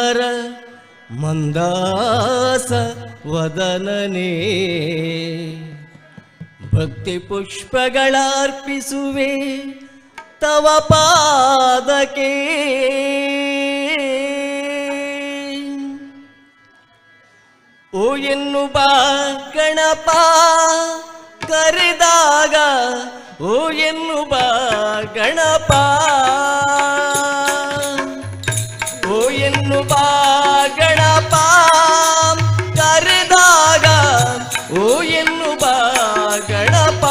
ಸುಂದರ ಮಂದಾಸ ವದನನೇ, ಭಕ್ತಿ ಪುಷ್ಪಗಳರ್ಪಿಸುವೆ ತವ ಪಾದಕ್ಕೆ. ಓ ಎನ್ನುವ ಗಣಪ ಕರೆದಾಗ, ಓ ಎನ್ನುವ ಗಣಪ, ಓ ಎನ್ನುವ ಗಣಪ ಕರೆದಾಗ, ಓ ಎನ್ನುವ ಗಣಪ.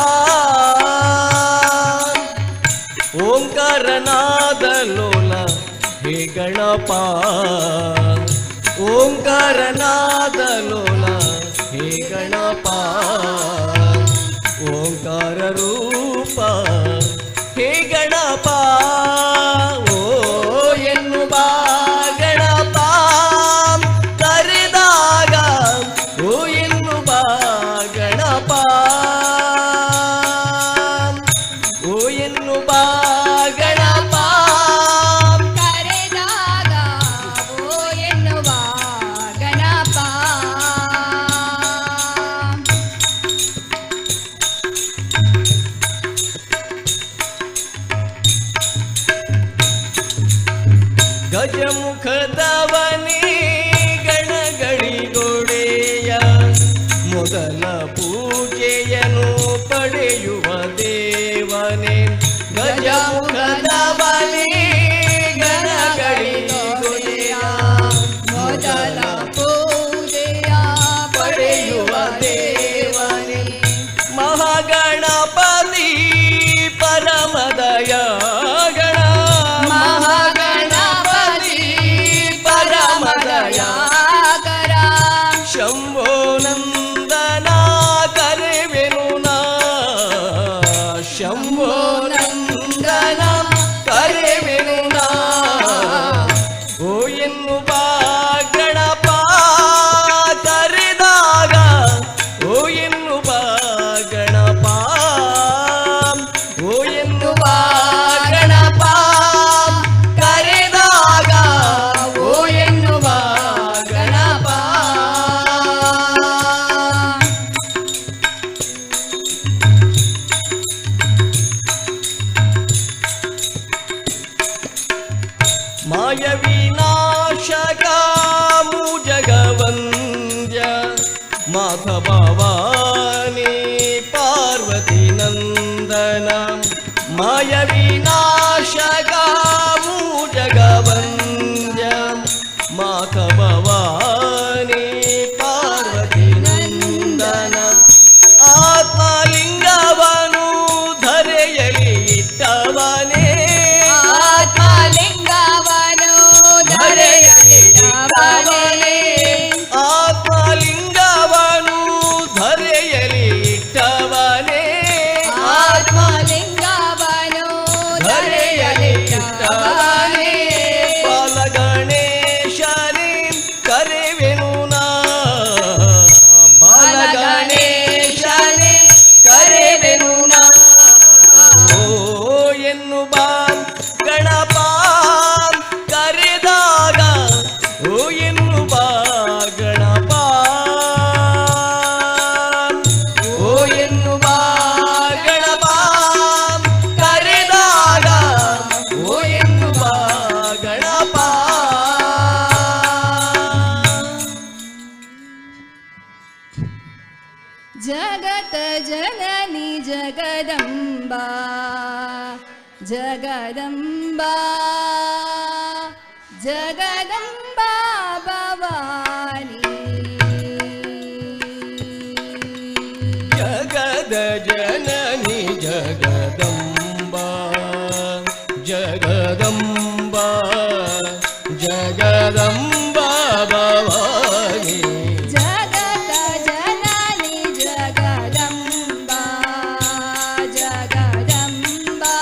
ಓಂಕಾರನಾದ ಲೋಲ ಹೇ ಗಣಪ, ಓಂಕಾರನಾದ ಲೋಲ ಹೇ ಗಣಪ, ಓಂಕಾರ ರೂಪ ಹೇ ಗಣಪ. ಓ ಎನ್ನುವ ಗಣಪ ಕರೆದಾಗ, ಓ ಎನ್ನುವ ಗಣಪ, ಓ ಎನ್ನುವ ಗಣಪ ಕರೆದಾಗ, ಓ ಎನ್ನುವ ಗಣಪ. ಗಜಮುಖದವನೇ ಗಣಗಳಿಗೊಡೆಯ, ಮೊದಲ ಪೂಜೆಯನ್ನು ಪಡೆಯುವ ದೇವನೇ. ಗಜಮುಖದವನೇ ಗಣಗಳಿಗೊಡೆಯ, ಮೊದಲ ಪೂಜೆಯ ಪಡೆಯುವ ದೇವನೇ. ಮಹಾಗಣಪತಿ ಪರಮದಯ ಗಣ, ಮಹಾಗಣಪತಿ ಪರಮದಯಾಕರ. ಶಂಭೋ ನಂದನ ಕರೆವೆನು ನಾ, ಶಂಭೋ ನಂದನ ಕರೆವೆನು ನಾ. ಓ ಎನ್ನುವ ಗಣಪ ಕರೆದಾಗ, ಓ ಎನ್ನುವ ಗಣಪ, ಓ ಎನ್ನುವ ಗಣಪ ಕರೆದಾಗ, ಓ ಎನ್ನುವ ಗಣಪ. ಮಾಯ ವಿನಾಶಕ ಮುಜಗವಂದ್ಯ, ಮಾತ ಭವಾನಿ ಪಾರ್ವತಿ ನಂದನ. ಮಾಯ ವಿನಾಶಕ ಮುಜಗವಂದ್ಯ, ಮಾತ ಭವಾನಿ ಪಾರ್ವತಿ ನಂದನ. ಆತ್ಮಲಿಂಗವನು ಧರೆಯಲಿ ಇಟ್ಟವನೇ, ಆತ್ಮಲಿಂಗವನು ಧರೆಯಲಿಟ್ಟವನೇ, ಆತ್ಮಲಿಂಗವನು ಧರೆಯಲಿ ಇಟ್ಟವನೇ, ಆತ್ಮಲಿಂಗವನು ಧರೆಯಲಿಟ್ಟವನೇ. ಬಾಲಗಣೇಶನೇ ಕರೆವೆನು ನಾ, ಬಾಲಗಣೇಶನೇ ಕರೆವೆನು ನಾ. ಓ ಎನ್ನುವ ಗಣಪ ಕರೆದಾಗ, ಓ ಎನ್ನುವ ಗಣಪ, ಓ ಎನ್ನುವ ಗಣಪ ಕರೆದಾಗ, ಓ ಎನ್ನುವ ಗಣಪ. ಜಗತ ಜನನಿ ಜಗದಂಬಾ, ಜಗದಂಬಾ, ಜಗದಂಬಾ ಭವಾನಿ. ಜಗದ ಜನನಿ ಜಗದಂಬಾ, ಜಗದಂಬಾ, ಜಗದಂಬಾ ಭವಾನಿ. ಜಗತ ಜನನಿ ಜಗದಂಬಾ, ಜಗದಂಬಾ,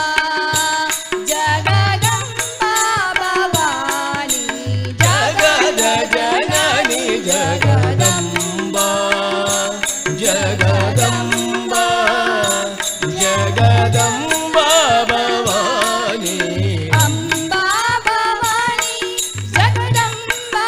ಜಗದಂಬಾ ಭವಾನಿ. ಜಗದ ಜನನಿ ಜಗದಂಬಾ, ಜಗದಂಬಾ, ಜಗದಂಬಾ ಭವಾನಿ. ಅಂಬಾ ಭವಾನಿ ಜಗದಂಬಾ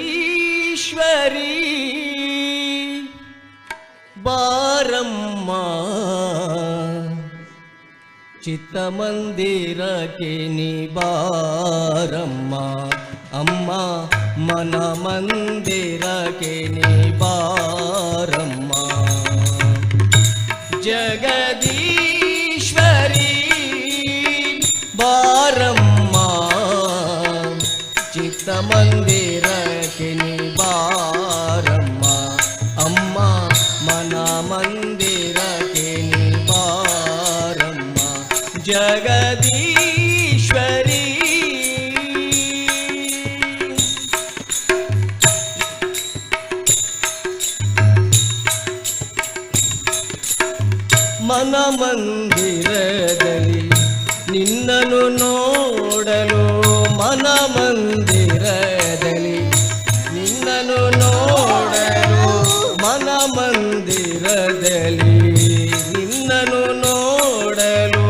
ಜಗದೀಶ್ವರಿ ಬಾರಮ್ಮ ಚಿತ್ತಮಂದಿರಕ್ಕೆ ನೀ ಬಾರಮ್ಮ ಅಮ್ಮ ಮನ ಮಂದಿರಕ್ಕೆ ನೀ ಬಾರಮ್ಮ ಜಗದೀಶ್ವರಿ ಬಾರಮ್ಮ ಚಿತ್ತಮಂದಿರಕ್ಕೆ ನೀ ಬಾರಮ್ಮ ಅಮ್ಮ ಮನ ಮಂದಿರಕ್ಕೆ ನೀ ಬಾರಮ್ಮ ಜಗದೀಶ್ವರಿ ಮನ ಮಂದಿರದಲ್ಲಿ ನಿನ್ನನ್ನು ನೋಡಲು ಮನ ಮಂದಿರದಲ್ಲಿ ನಿನ್ನನ್ನು ನೋಡಲು ಮನ ಮಂದಿರದಲ್ಲಿ ನಿನ್ನನ್ನು ನೋಡಲು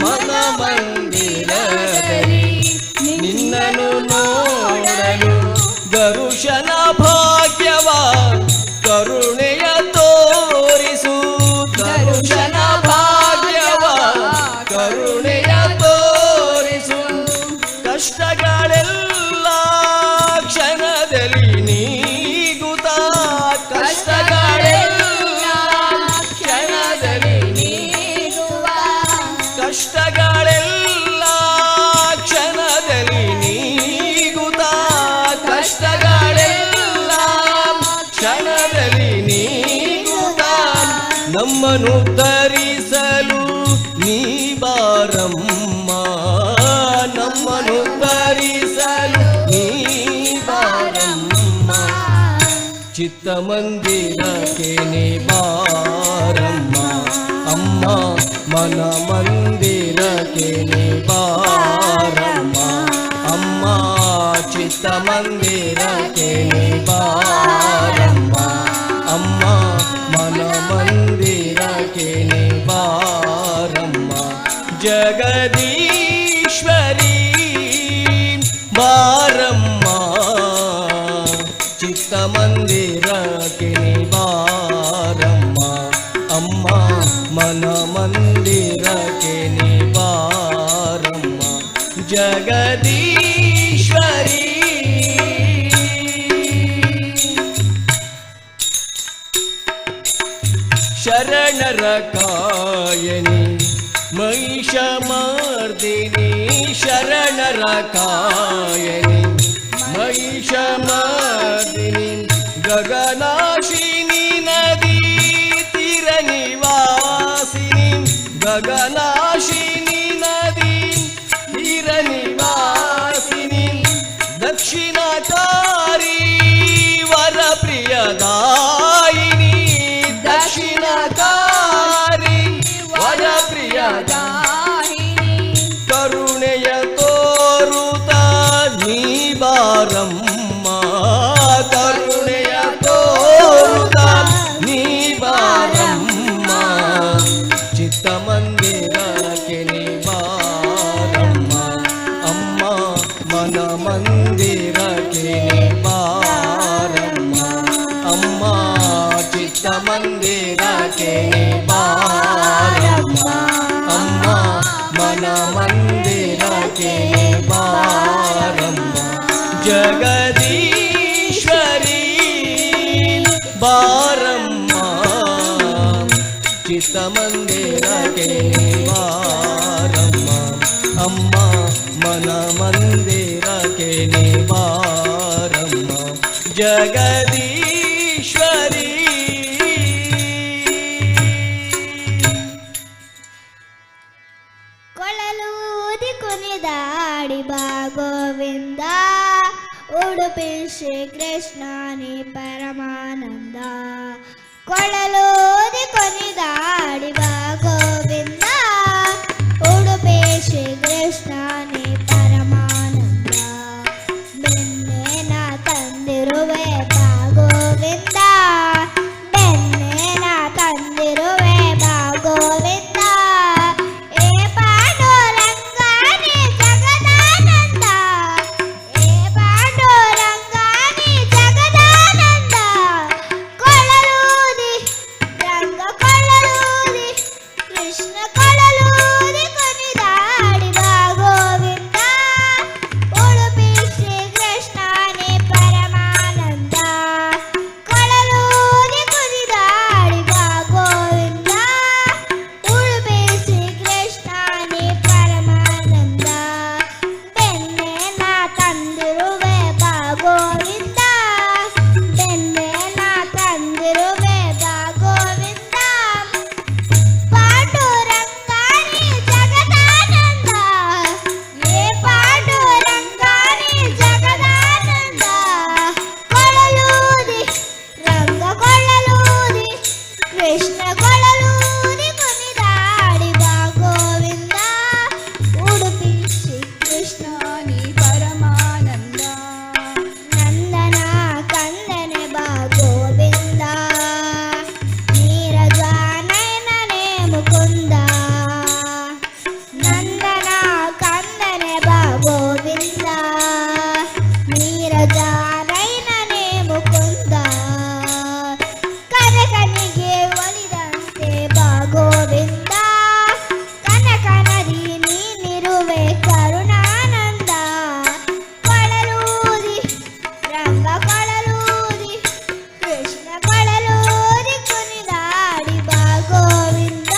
ಮನ ಮಂದಿರದಲ್ಲಿ ನಿನ್ನನ್ನು ನೋಡಲು ದರುಶನ ಭಾಗ್ಯವ ಕರುಣೆಯ ತೋರಿಸು ದರುಶನ ಭಾಗ್ಯವ ಕರುಣೆಯ ತೋರಿಸು ಕಷ್ಟಗಳೆಲ್ಲ ಕ್ಷಣದಲ್ಲಿ ನೀಗುತ್ತ ಕಷ್ಟಗಳೆಲ್ಲ ಕ್ಷಣದಲ್ಲಿ ನೀಗುವ ಕಷ್ಟಗಳೆಲ್ಲ ಕ್ಷಣದಲ್ಲಿ ನೀಗುತ್ತ ಕಷ್ಟಗಳೆಲ್ಲ ಕ್ಷಣದಲ್ಲಿ ನೀಗುತ್ತ ನಮ್ಮನ್ನು ಧರಿಸಲು ನೀ ಬಾರಮ್ಮ ನಮ್ಮನ್ನು ಧರಿಸಲು ನೀ ಬಾರಮ್ಮ ಚಿತ್ತಮಂದಿರಕ್ಕೆ ನೀ ಬಾರಮ್ಮ ಅಮ್ಮ ಮನ ಮಂದಿರಕ್ಕೆ ನೀ ಬಾರಮ್ಮ ಅಮ್ಮ ಚಿತ್ತಮಂದಿರಕ್ಕೆ ನೀ ಬಾರಮ್ಮ ಅಮ್ಮ ಮನ ಮಂದಿರಕ್ಕೆ ನೀ ಬಾರಮ್ಮ ಜಗದೀಶ್ವರಿ ಬಾರಮ್ಮ ಚಿತ್ತಮಂದಿರಕ್ಕೆ ನೀ ಬಾರಮ್ಮ ಅಮ್ಮ ಮನ ಮಂದಿರಕ್ಕೆ ನೀ ಬಾರಮ್ಮ ಜಗದೀಶ್ವರಿ ಶರಣರ ಕಾಯನಿ ಮಹಿಷಮರ್ದಿನಿ ಶರಣರ ಕಾಯನಿ ಮಹಿಷಮರ್ದಿನಿ ಗಗನಾಶಿನಿ ನದಿ ತೀರ ನಿವಾಸಿನಿ ಗಗನಾಶಿನಿ ನದಿ ತೀರ ನಿವಾಸಿನಿ ದಕ್ಷಿಣಕಾರಿ ವರ ಪ್ರಿಯದಾಯಿನಿ ದಕ್ಷಿಣಕಾರಿ ವರ ಪ್ರಿಯದಾಯಿನಿ ಕರುಣೆಯ ತೋರುತ ನೀ ಬಾರಮ್ಮ ಕರುಣೆಯ ತೋರುತ ನೀ ಬಾರಮ್ಮ ಚಿತ್ತಮಂದಿರಕ್ಕೆ ನೀ ಬಾರಮ್ಮ ಅಮ್ಮ ಮನ ಮಂದಿರಕ್ಕೆ ನೀ ಬಾರಮ್ಮ ಅಮ್ಮ ಚಿತ್ತಮಂದಿರಕ್ಕೆ ನೀ ಬಾರಮ್ಮ ಅಮ್ಮ ಮನ ಮಂದಿರಕ್ಕೆ ನೀ ಬಾರಮ್ಮ ಜಗದೀಶ್ವರಿ ಬಾರಮ್ಮ ಚಿತ್ತಮಂದಿರಕ್ಕೆ ನೀ ಬಾರಮ್ಮ ಅಮ್ಮ ಮನ ಮಂದಿರಕ್ಕೆ ನೀ ಬಾರಮ್ಮ ಜಗದೀಶ್ವರಿ ಕೊಳಲೂದಿ ಕುಣಿದಾಡಿ ಬಾ ಗೋವಿಂದ ಉಡುಪಿ ಶ್ರೀ ಕೃಷ್ಣನೇ ಪರಮಾನಂದ ಕೊಳಲೂದಿ ಕುಣಿದಾಡಿ ಬಾ ಗೋವಿಂದ ಉಡುಪಿ ಶ್ರೀ ಕೃಷ್ಣನೇ ಪರಮಾನಂದ ಬೆನ್ನೇನ ತಂದಿರುವೆ ಬಾ ಗೋವಿಂದ ಬೆನ್ನೇನ ತಂದಿರುವೆ ಬಾ ಗೋವಿಂದ ಏ ಪಾಂಡುರಂಗನೇ ಜಗದಾನಂದ ಏ ಪಾಂಡುರಂಗ ಶಿವ ಕೊಳಲೂದಿ ಕೃಷ್ಣ ಕೊಳಲೂದಿ ಕುಣಿದಾಡಿ ಬಾ ಗೋವಿಂದ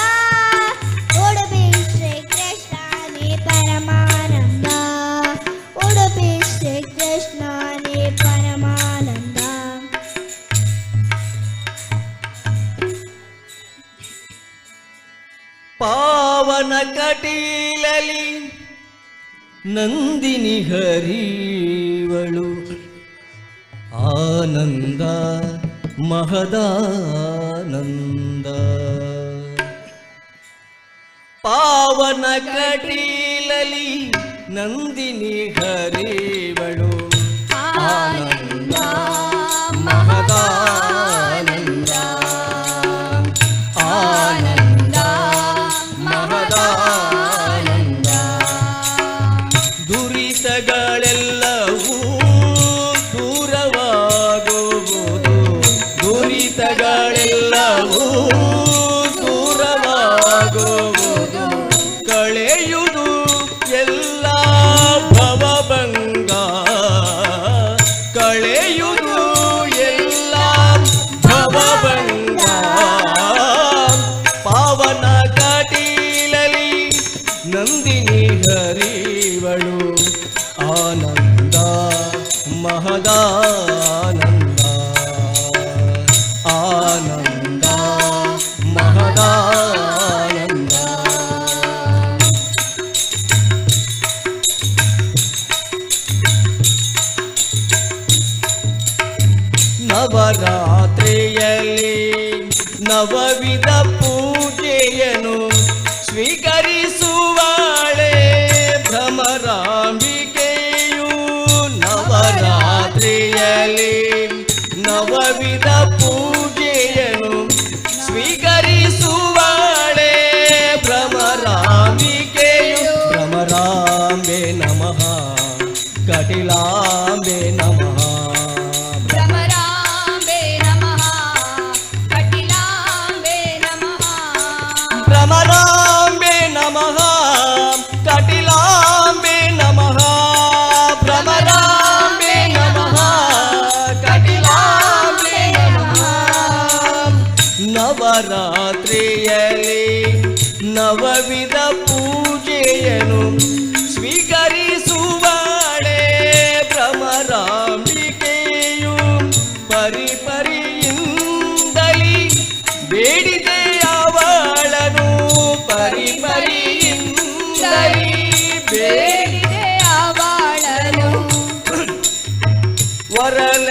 ಉಡುಪಿ ಶ್ರೀ ಕೃಷ್ಣನೇ ಪರಮಾನಂದ ಉಡುಪಿ ಶ್ರೀ ಕೃಷ್ಣನೇ ಪರಮಾನಂದ ಪಾವನ ಕಟೀಲಲಿ ನಂದಿನಿ ಹರಿವಳು ಆನಂದ ಮಹದಾನಂದ ಪಾವನ ಕಟೀಲಲಿ ನಂದಿನಿ ಹರಿವಳು ಆನಂದ ಮಹದಾನಂದ ಆನಂದ ಮಹದಾನಂದ ದುರಿತಗಳೆಲ್ಲವೂ ದೂರವಾಗುವುದು ದುರಿತಗಳೆಲ್ಲವೂ ದೂರವಾಗುವುದು ಕಳೆಯುವುದು ಎಲ್ಲ ಭವಭಂಗ ಕಳೆಯುವುದು ಎಲ್ಲ ಭವಭಂಗ ಪಾವನ ಕಟೀಲಲಿ ನಂದಿನಿ ಹರಿವಳು ಆನಂದ ಮಹದಾನಂದ ಆನಂದ ಮಹದಾನಂದ ನವರಾತ್ರಿಯಲ್ಲಿ ನವವಿಧ ಪೂಜೆಯನ್ನು ಸ್ವೀಕರಿಸುವಾಳೆ ಭ್ರಮರಾಂಬಿಕೆಯು ನವರಾತ್ರಿಯಲ್ಲಿ ನವವಿಧ ಪೂಜೆಯನ್ನು ಸ್ವೀಕರಿಸುವಾಳೆ ಭ್ರಮರಾಂಬಿಕೆಯು ಭ್ರಮರಾಂಬೆ ನಮಃ ಕಟಿಲಾಂಬೆ ನಮಃ ಭ್ರಮರಾಂಬೆ ನಮಃ ಕಟಿಲಾಂಬೆ ನಮಃ ಭ್ರಮರಾಂಬೆ ನಮಃ ಕಟಿಲಾಂಬೆ ನಮಃ ಭ್ರಮರಾಂಬೆ ನಮಃ ಕಟಿಲಾಂಬೆ ನಮಃ ನವರಾತ್ರಿಯಲ್ಲಿ ನವವಿಧ ಪೂಜೆಯನ್ನು ಸ್ವೀಕರಿಸುವಾಳೆ ಭ್ರಮರಾಂಬಿಕೆಯು ಪರಿಪರಿಯಿಂದಲಿ ಬೇಡಿದೆ ಅವಳನು ಪರಿಪರಿಯಿಂದಲಿ ಬೇಡಿದೆ ಅವಳನು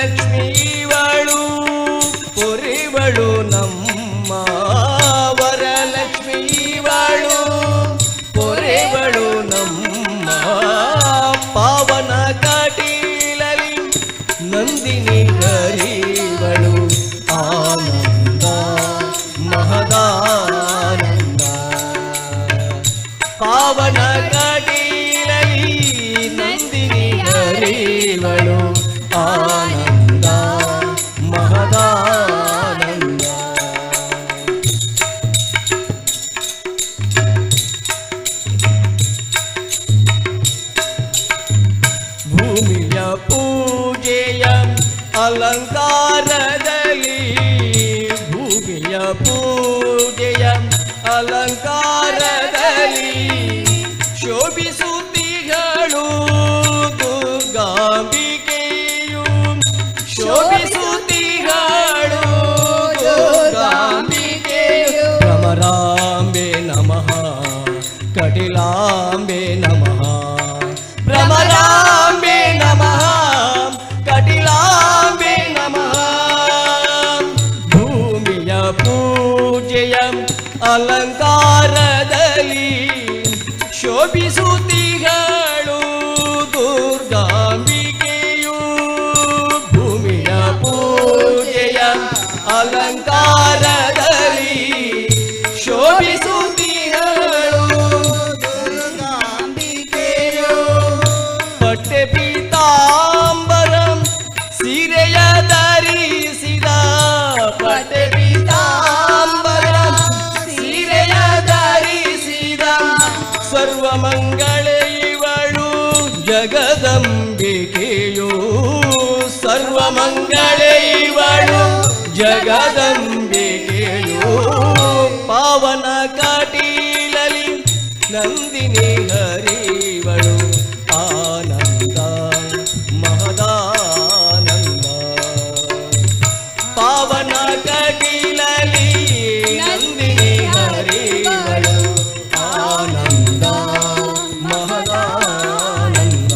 ವರಲಕ್ಷ್ಮೀವಳು ಪೊರೆವಳು ನಮ್ಮ ವರಲಕ್ಷ್ಮೀವಳು ಪೊರೆವಳು ನಮ್ಮ ಪಾವನ ಕಟೀಲಲಿ ನಂದಿನಿ ಹರಿವಳು ಆನಂದ ಮಹದಾನಂದ ಪಾವನ ಕಟೀಲಲಿ ನಂದಿನಿ ಹರಿವಳು ಆನಂದ ಮಹದಾನಂದ ಭೂಮಿಯ ಪೂಜೆಯ ಅಲಂಕಾರದಲ್ಲಿ ಭೂಮಿಯ ಪೂಜೆಯ ಅಲಂಕಾರದಲ್ಲಿ ಶೋಭಿಸುತ್ತಿಗಳು ದುರ್ಗಾಂಬಿಕೆಯು ಶೋಭಿಸುತ್ತಿಗಳು ದುರ್ಗಾಂಬಿಕೆಯು ಭ್ರಮರಾಂಬೆ ನಮಃ ಕಟಿಲಾಂಬೆ ನಮಃ ಭ್ರಮರಾಂಬೆ ನಮಃ ಕಟಿಲಾಂಬೆ ನಮಃ ಭೂಮಿಯ ಪೂಜೆಯ ಅಲಂಕಾರದಲ್ಲಿ ಶೋಭಿಸುತ್ತಿಗಳು ದುರ್ಗಾಂಬಿಕೆಯು ಭೂಮಿಯ ಪೂಜೆಯ ಅಲಂಕಾರದಲ್ಲಿ ಶೋಭಿಸುತ್ತಿಗಳು ದುರ್ಗಾಂಬಿಕೆಯು ಪಟ್ಟೆ ಪೀತಾಂಬರಂ ಸೀರೆಯ ಧರಿಸಿದ ಪಟ್ಟೆ ಪೀತಾಂಬರಂ ಸೀರೆಯ ಧರಿಸಿದ ಸರ್ವಮಂಗಳೆ ಇವಳು ಜಗದಂಬಿಕೆಯು ಸರ್ವ ಸರ್ವಮಂಗಳೆ ಇವಳು ಜಗದಂಬಿಕೆಯು ಪಾವನ ಕಾಟಿಲಲಿ ನಂದಿನಿ ಹರಿವಳು ಆನಂದ ಮಹದಾನಂದ ಪಾವನ ಕಟೀಲಲಿ ನಂದಿನಿ ಹರಿವಳು ಆನಂದ ಮಹದಾನಂದ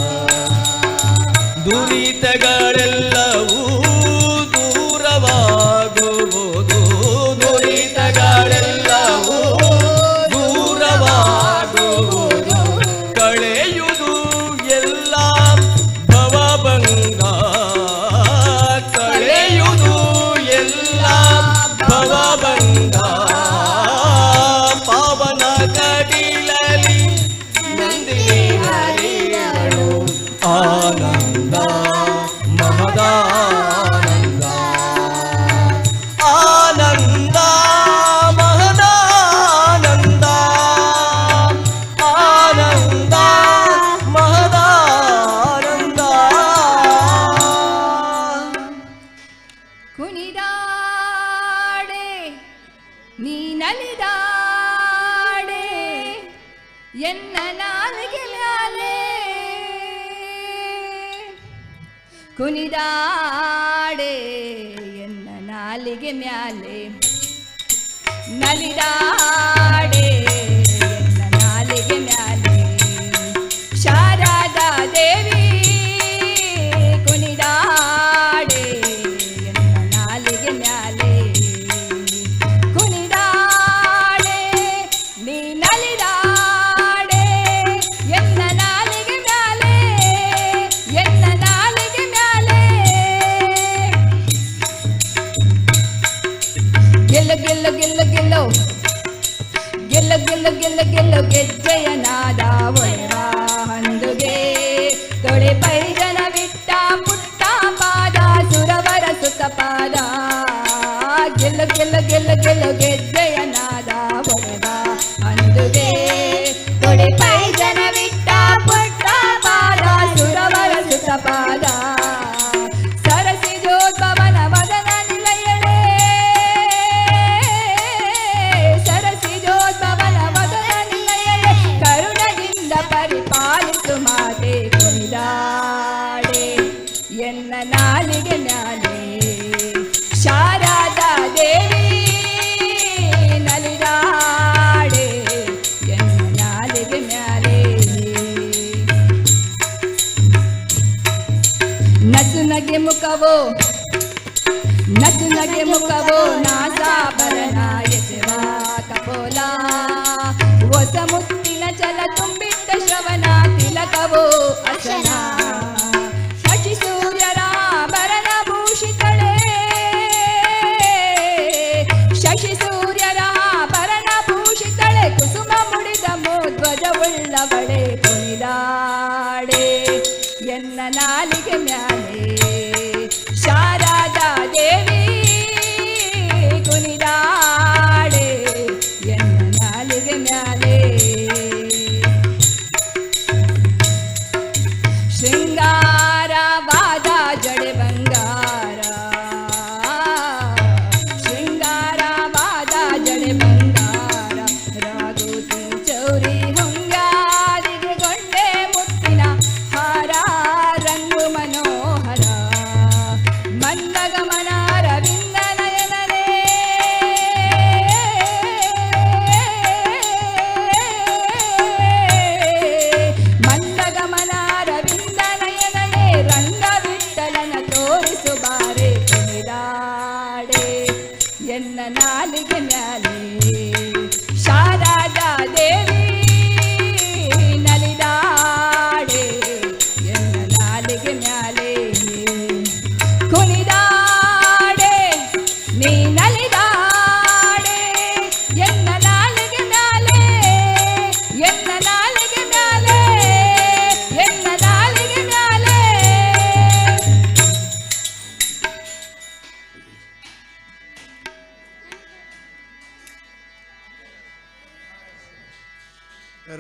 ದುರಿತಗಳೆಲ್ಲವೂ ದೂರವಾಗುವುದು ದುರಿತಗಳೆಲ್ಲವೂ ದೂರವಾಗುವುದು ಕಳೆಯುವುದು ಎಲ್ಲ ಭವಭಂಗ ಕಳೆಯುವುದು ಎಲ್ಲ ಭವಭಂಗ ಪಾವನ ಕಟೀಲಲಿ ನಂದಿನಿ ಹರಿವಳು ಆನಂದ ಮಹದಾನಂದ ಆನಂದ ಮಹದಾನಂದ ಆನಂದ ಮಹದಾನಂದ ಕುಣಿದಾಡೆ ನೀನಲಿದಾಡೆ ಎನ್ನ ನಾಲಿಗೆ ಮ್ಯಾಲೆ ಕುಣಿದಾಡೆ ಎನ್ನ ನಾಲಿಗೆ ಮ್ಯಾಲೆ ನಲಿದಾಡೆ ಎನ್ನ ನಾಲಿಗೆ ಮ್ಯಾಲೆ ಶಾರದಾ ದೇವಿ ಕುಣಿದಾಡೆ ಎನ್ನ ನಾಲಿಗೆ ಮ್ಯಾಲೆ ಕುಣಿದಾಡೆ ನೀ ನಲಿದಾಡೆ ಎನ್ನ ನಾಲಿಗೆ ಮ್ಯಾಲೆ ಎನ್ನ ನಾಲಿಗೆ ಮ್ಯಾಲೆ ಗೆಲ್ಲ ಗೆಲ್ಲ ಗೆಲ್ಲ ಗೆಲ್ಲೋ ಗೆಲ್ಲ ಗೆಲ್ಲ ಗೆಲ್ಲ ಗೆಲ್ಲೋ ಗೆಜ್ಜೆಯ ನಾದ ಒಳೆವ ಹಂದುಗೆ ತೊಳೆ ಪೈಜನ ಬಿಟ್ಟ ಪುಟ್ಟ ಪಾದ ಸುರವರ ಸುತ ಪಾದ ಗೆಲ್ಲ ಗೆಲ್ಲ ಗೆಲ್ಲ ಗೆಲ್ಲೋ ಗೆಜ್ಜೆಯ ನಾದ ಒಳೆವ ಹಂದುಗೆ ತೊಳೆ ಪೈಜನ ಬಿಟ್ಟ ಪುಟ್ಟ ಪಾದ ಸುರವರ ಸುತ ಪಾದ ಸರಸಿ ಜೋದ್ಭವನ ಮದನ ನಿಲಯಳೆ ಸರಸಿ ಜೋದ್ಭವನ ಮದನ ನಿಲಯಳೆ ಕರುಣದಿಂದ ಪರಿಪಾಲಿಸು ಮಾತೆ ಕುಣಿದಾಡೆ ಎನ್ನ ನಾಲಿಗೆ ಮ್ಯಾಲೆ ಶಾರದಾ ದೇವಿ ನಲಿದಾಡೆ ಎನ್ನ ನಾಲಿಗೆ ಮ್ಯಾಲೆ ನಸುನಗೆ ಮುಖವೋ ನಸುನಗೆ ಮುಖವೋ ನಾಸಾಭರಣ ಎಸೆವ ಕಪೋಲ ಹೊಸ ಮುತ್ತಿನ ಚಲ ತುಂಬಿಟ್ಟ ಶ್ರವಣ ತಿಲಕವೋ ಅಶನ ಶಶಿ ಸೂರ್ಯರ ಭರಣ ಭೂಷಿತಳೆ ಶಶಿ ಸೂರ್ಯರ ಭರಣ ಭೂಷಿತಳೆ ಕುಸುಮ ಮುಡಿದ ಧ್ವಜವುಳ್ಳವಳೆ ಕುಣಿದಾಡೆ ಎನ್ನ ನಾಲಿಗೆ ಮ್ಯಾಲೆ ಶಾರದಾ ದೇವಿ ಕುಣಿದಾಡೆ ಎನ್ನ ನಾಲಿಗೆ ಮ್ಯಾಲೆ ಶೃಂಗಾರವಾದ ಜಡೆ ಬಂಗಾರ ಶೃಂಗಾರವಾದ ಜಡೆ ಬಂಗಾರ ರಾಗೋತಿ ಚೌರಿ ಹೊಂಗಾರಿಗೆ ಗೊಂಡೆ ಮುತ್ತಿನ ಹಾರ ರಂಗು ಮನೋಹರ ಮಂದಗಮನ ರವಿಂದ ನಯನನೇ ಮಂದಗಮನ ರವಿಂದ ನಯನನೇ ರಂಗವಿಠಲನ ತೋರಿಸು ಬಾರೆ ಕುಣಿದಾಡೆ ಎನ್ನ ನಾಲಿಗೆ ಮ್ಯಾಲೆ ಶಾರದಾ ದೇವಿ ನಲಿದಾಡೆ ಎನ್ನ ನಾಲಿಗೆ ಮ್ಯಾಲೆ ಕುಣಿದಾಡೆ ನೀ ನಲಿದಾಡೆ ಎನ್ನ ನಾಲಿಗೆ ಮ್ಯಾಲೆ ಎನ್ನ ನಾಲಿಗೆ ಮ್ಯಾಲೆ ಎನ್ನ ನಾಲಿಗೆ ಮ್ಯಾಲೆ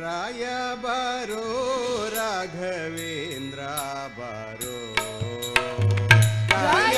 ರಾಯ ಬಾರೋ ರಾಘವೇಂದ್ರ ಬಾರೋ ರಾಯ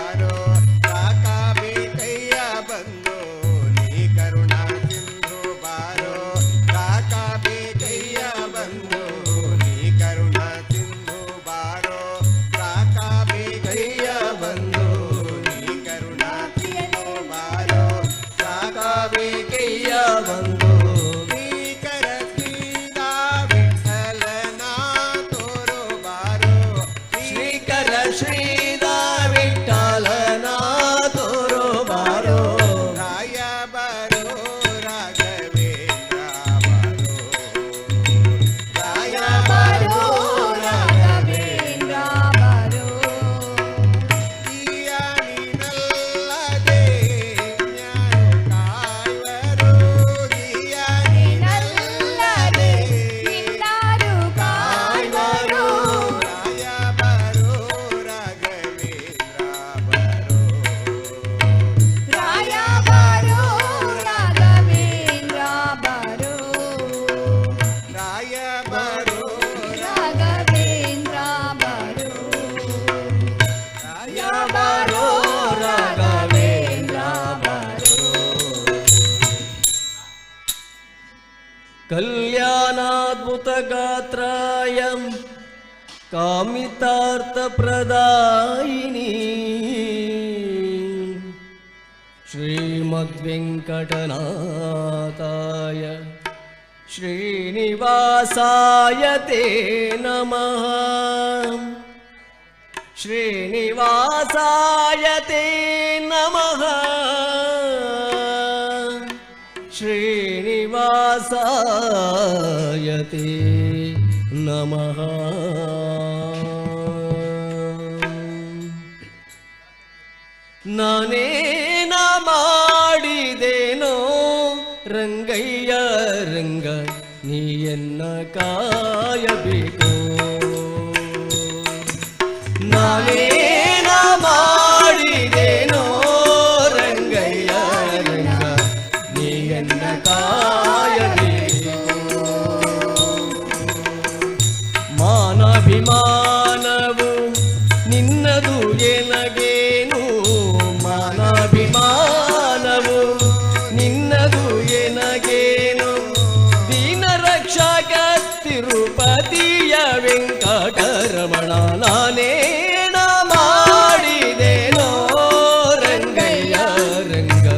ಬಾರೋ ಸಾಕಬೇಕಯ್ಯ ಬಂದು ನೀ ಕರುಣಾ ಸಿಂಧು ಬಾರೋ ಸಾಕಬೇಕಯ್ಯ ಬಂದು ನೀ ಕರುಣಾ ಸಿಂಧು ಬಾರೋ ಸಾಕಬೇಕಯ್ಯ ಬಂದು ನೀ ಕರುಣಾ ಸಿಂಧು ಬಾರೋ ಸಾಕಬೇಕಯ್ಯ ಬಂದು ಶ್ರೀಕರ ಶ್ರೀದ ವಿಠಲನ ತೋರೋ ಬಾರೋ ಶ್ರೀಕರ ಶ್ರೀದ ವಿಠಲನ ತೋರೋ ಬಾರೋ ರಾಯ ಬಾರೋ ರಾಘವೇಂದ್ರ ಬಾರೋ ರಾಯ ಬಾರೋ ರಾಘವೇಂದ್ರ ಬಾರೋ ದಿಯಾನಿನಲ್ಲದೆ ನ್ಯಾಯ ಕಾಯುವರು ದಿಯಾನಿನಲ್ಲದೆ ನಿನ್ನಾರು ಕಾಯುವರು ರಾಯ ಬಾರೋ ರಾಘವೇಂದ್ರ ಬಾರೋ ರಾಯ ಬಾರೋ ರಾಘವೇಂದ್ರ ಬಾರೋ ರಾಯ ಬಾರೋ ರಾಘವೇಂದ್ರ ಬಾರೋ ರಾಯ ಬಾರೋ ರಾಘವೇಂದ್ರ ಬಾರೋ ಕಲ್ಯಾಣಾದ್ಭುತಗಾತ್ರಾಯ ಕಾಮಿತಾರ್ಥಪ್ರದಾಯಿನಿ ಶ್ರೀಮದ್ವೆಂಕಟನಾಥಾಯ ಶ್ರೀನಿವಾಸಾಯ ತೇ ನಮಃ ಶ್ರೀನಿವಾಸಾಯ ತೇ ನಮಃ ಶ್ರೀನಿವಾಸಾಯ ತೇ ನಮಃ ನಾನೇನ ಮಾಡಿದೇನೋ ರಂಗಯ್ಯ ರಂಗ ನೀಯನ್ನ ಕಾಯಬೇಕು ನಾನೇನ ಮಾಡಿದೇನೋ ರಂಗಯ್ಯ ರಂಗ ನೀಯನ್ನ ಕಾಯಬೇಕು ಮಾನಾಭಿಮಾನವು ನಿನ್ನದು ಎನಗೇನು ಮಾನಾಭಿಮಾನವು ನಿನ್ನದು ಎನಗೇನು ದೀನ ರಕ್ಷಕ ತಿರುಪತಿಯ ವೆಂಕಟರಮಣ ನಾನೇನ ಮಾಡಿದೇನೋ ರಂಗಯ್ಯ ರಂಗ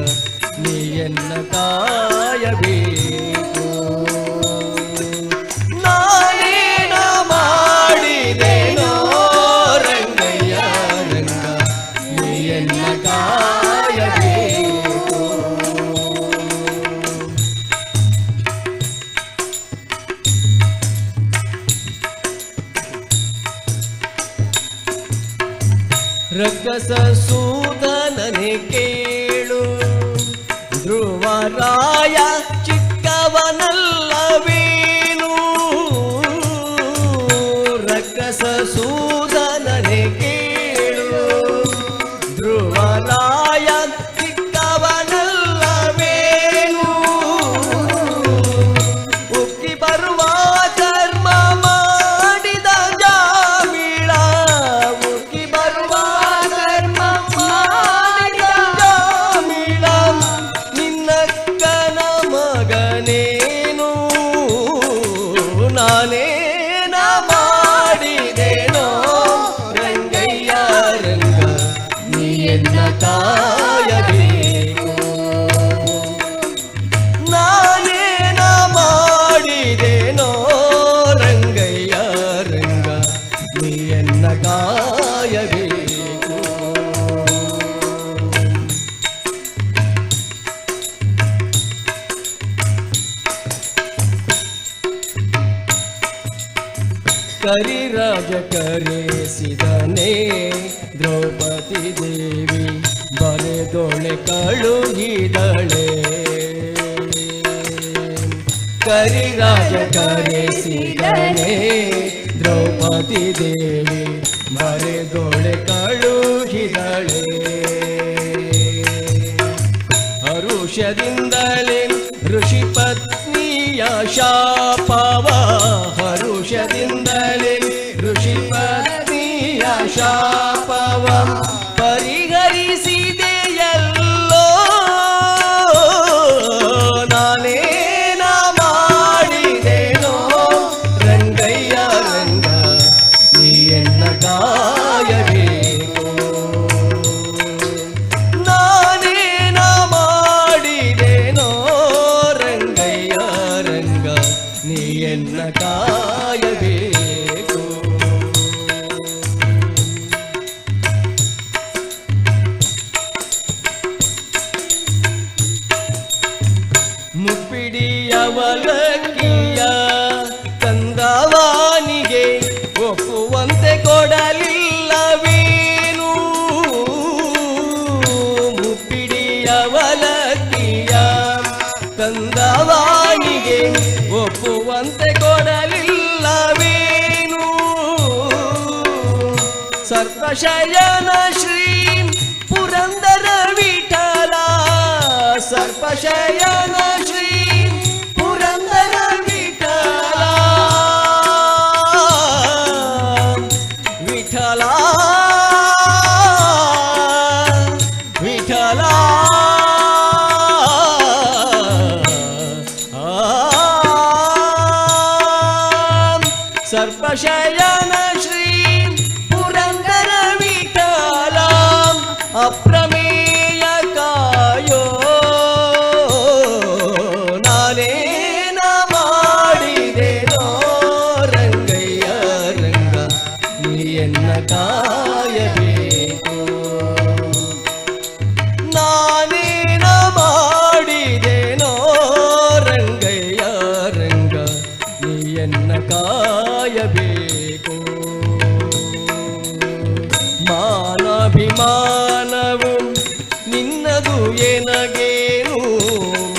ನೀಯನ್ನ ಕಾಯಬೇಕು ನಾನೇನ ಮಾಡಿದೇನೋ ರಂಗಯ್ಯ ರಂಗ ನೀಯನ್ನ ಕಾಯಬೇಕು ರಕ್ಕಸ ಸೂದನನೆ ಕೇಳು ಧ್ರುವರಾಯ ಚಿಕ್ಕವನಲ್ಲವೇನು ರಕ್ಕಸ ಸೂದನನೆ ಕೇಳು ಧ್ರುವರಾಯ ಚಿಕ್ಕವನಲ್ಲವೇನು ಉಕ್ಕಿ ಬರುವ ಕರ್ಮ ಮಾಡಿದ ಜಾಮಿಳ ಉಕ್ಕಿ ಬರುವ ಕರ್ಮ ಮಾಡಿದ ಜಾಮಿಳ ನಿನ್ನಕ್ಕನ ಮಗನೇನು ನಾನೇನ ಮಾಡಿದೇನೋ ರಂಗಯ್ಯ ರಂಗ ನೀಯನ್ನ ಕಾಯಬೇಕು ನಾನೇನ ಮಾಡಿದೇನೋ ರಂಗಯ್ಯ ರಂಗ ನೀಯನ್ನ ಕಾಯಬೇಕು ಕರಿರಾಜ ಕರೆಸಿದನೆ ದ್ರೌಪದಿ ದೇವಿ ಬರೆದೊಳೆ ಕಳುಹಿದಳೆ ಕರಿರಾಜ ಕರೆಸಿದನೆ ದ್ರೌಪದಿ ದೇವಿ ಬರೆದೊಳೆ ಕಳುಹಿದಳೆ ಹರುಷದಿಂದಲೇ ಋಷಿ ಪತ್ನಿಯ ಶಾಪವ ಹರುಷದಿಂದಲೇ ಋಷಿ ಪತ್ನಿಯ ಶಾಪವ ಪರಿಹರಿಸಿದಳೆ ಅವಲಕ್ಕಿಯ ತಂದವಾನಿಗೆ ಒಪ್ಪುವಂತೆ ಕೊಡಲಿಲ್ಲವೇನು ಮುಪ್ಪಿಡಿ ಅವಲಕ್ಕಿಯ ತಂದವಾನಿಗೆ ಒಪ್ಪುವಂತೆ ಕೊಡಲಿಲ್ಲವೇನು ಸರ್ಪಶಯನ ಶ್ರೀ ಪುರಂದರ ವಿಠಲ ಸರ್ಪಶಯನ ಶ್ರೀ ಪುರಂದರ ವಿಠಲ ವಿಠಲ ವಿಠಲ ಸರ್ಪಶಯನ ಶ್ರೀ ಪುರಂದರ ವಿಠಲ ಅಪ್ರಮೇಯ ಕಾಯೋ ನಾನೇನ ಮಾಡಿದೆನೋ ರಂಗಯ್ಯ ರಂಗ ನೀಯನ್ನ ಕಾಯಬೇಕು ನಾನೇನ ಮಾಡಿದೆನೋ ರಂಗಯ್ಯ ರಂಗ ನೀಯನ್ನ ಕಾಯಬೇಕು ಮಾನಾಭಿಮಾನವು ನಿನ್ನದು ಎನಗೇನು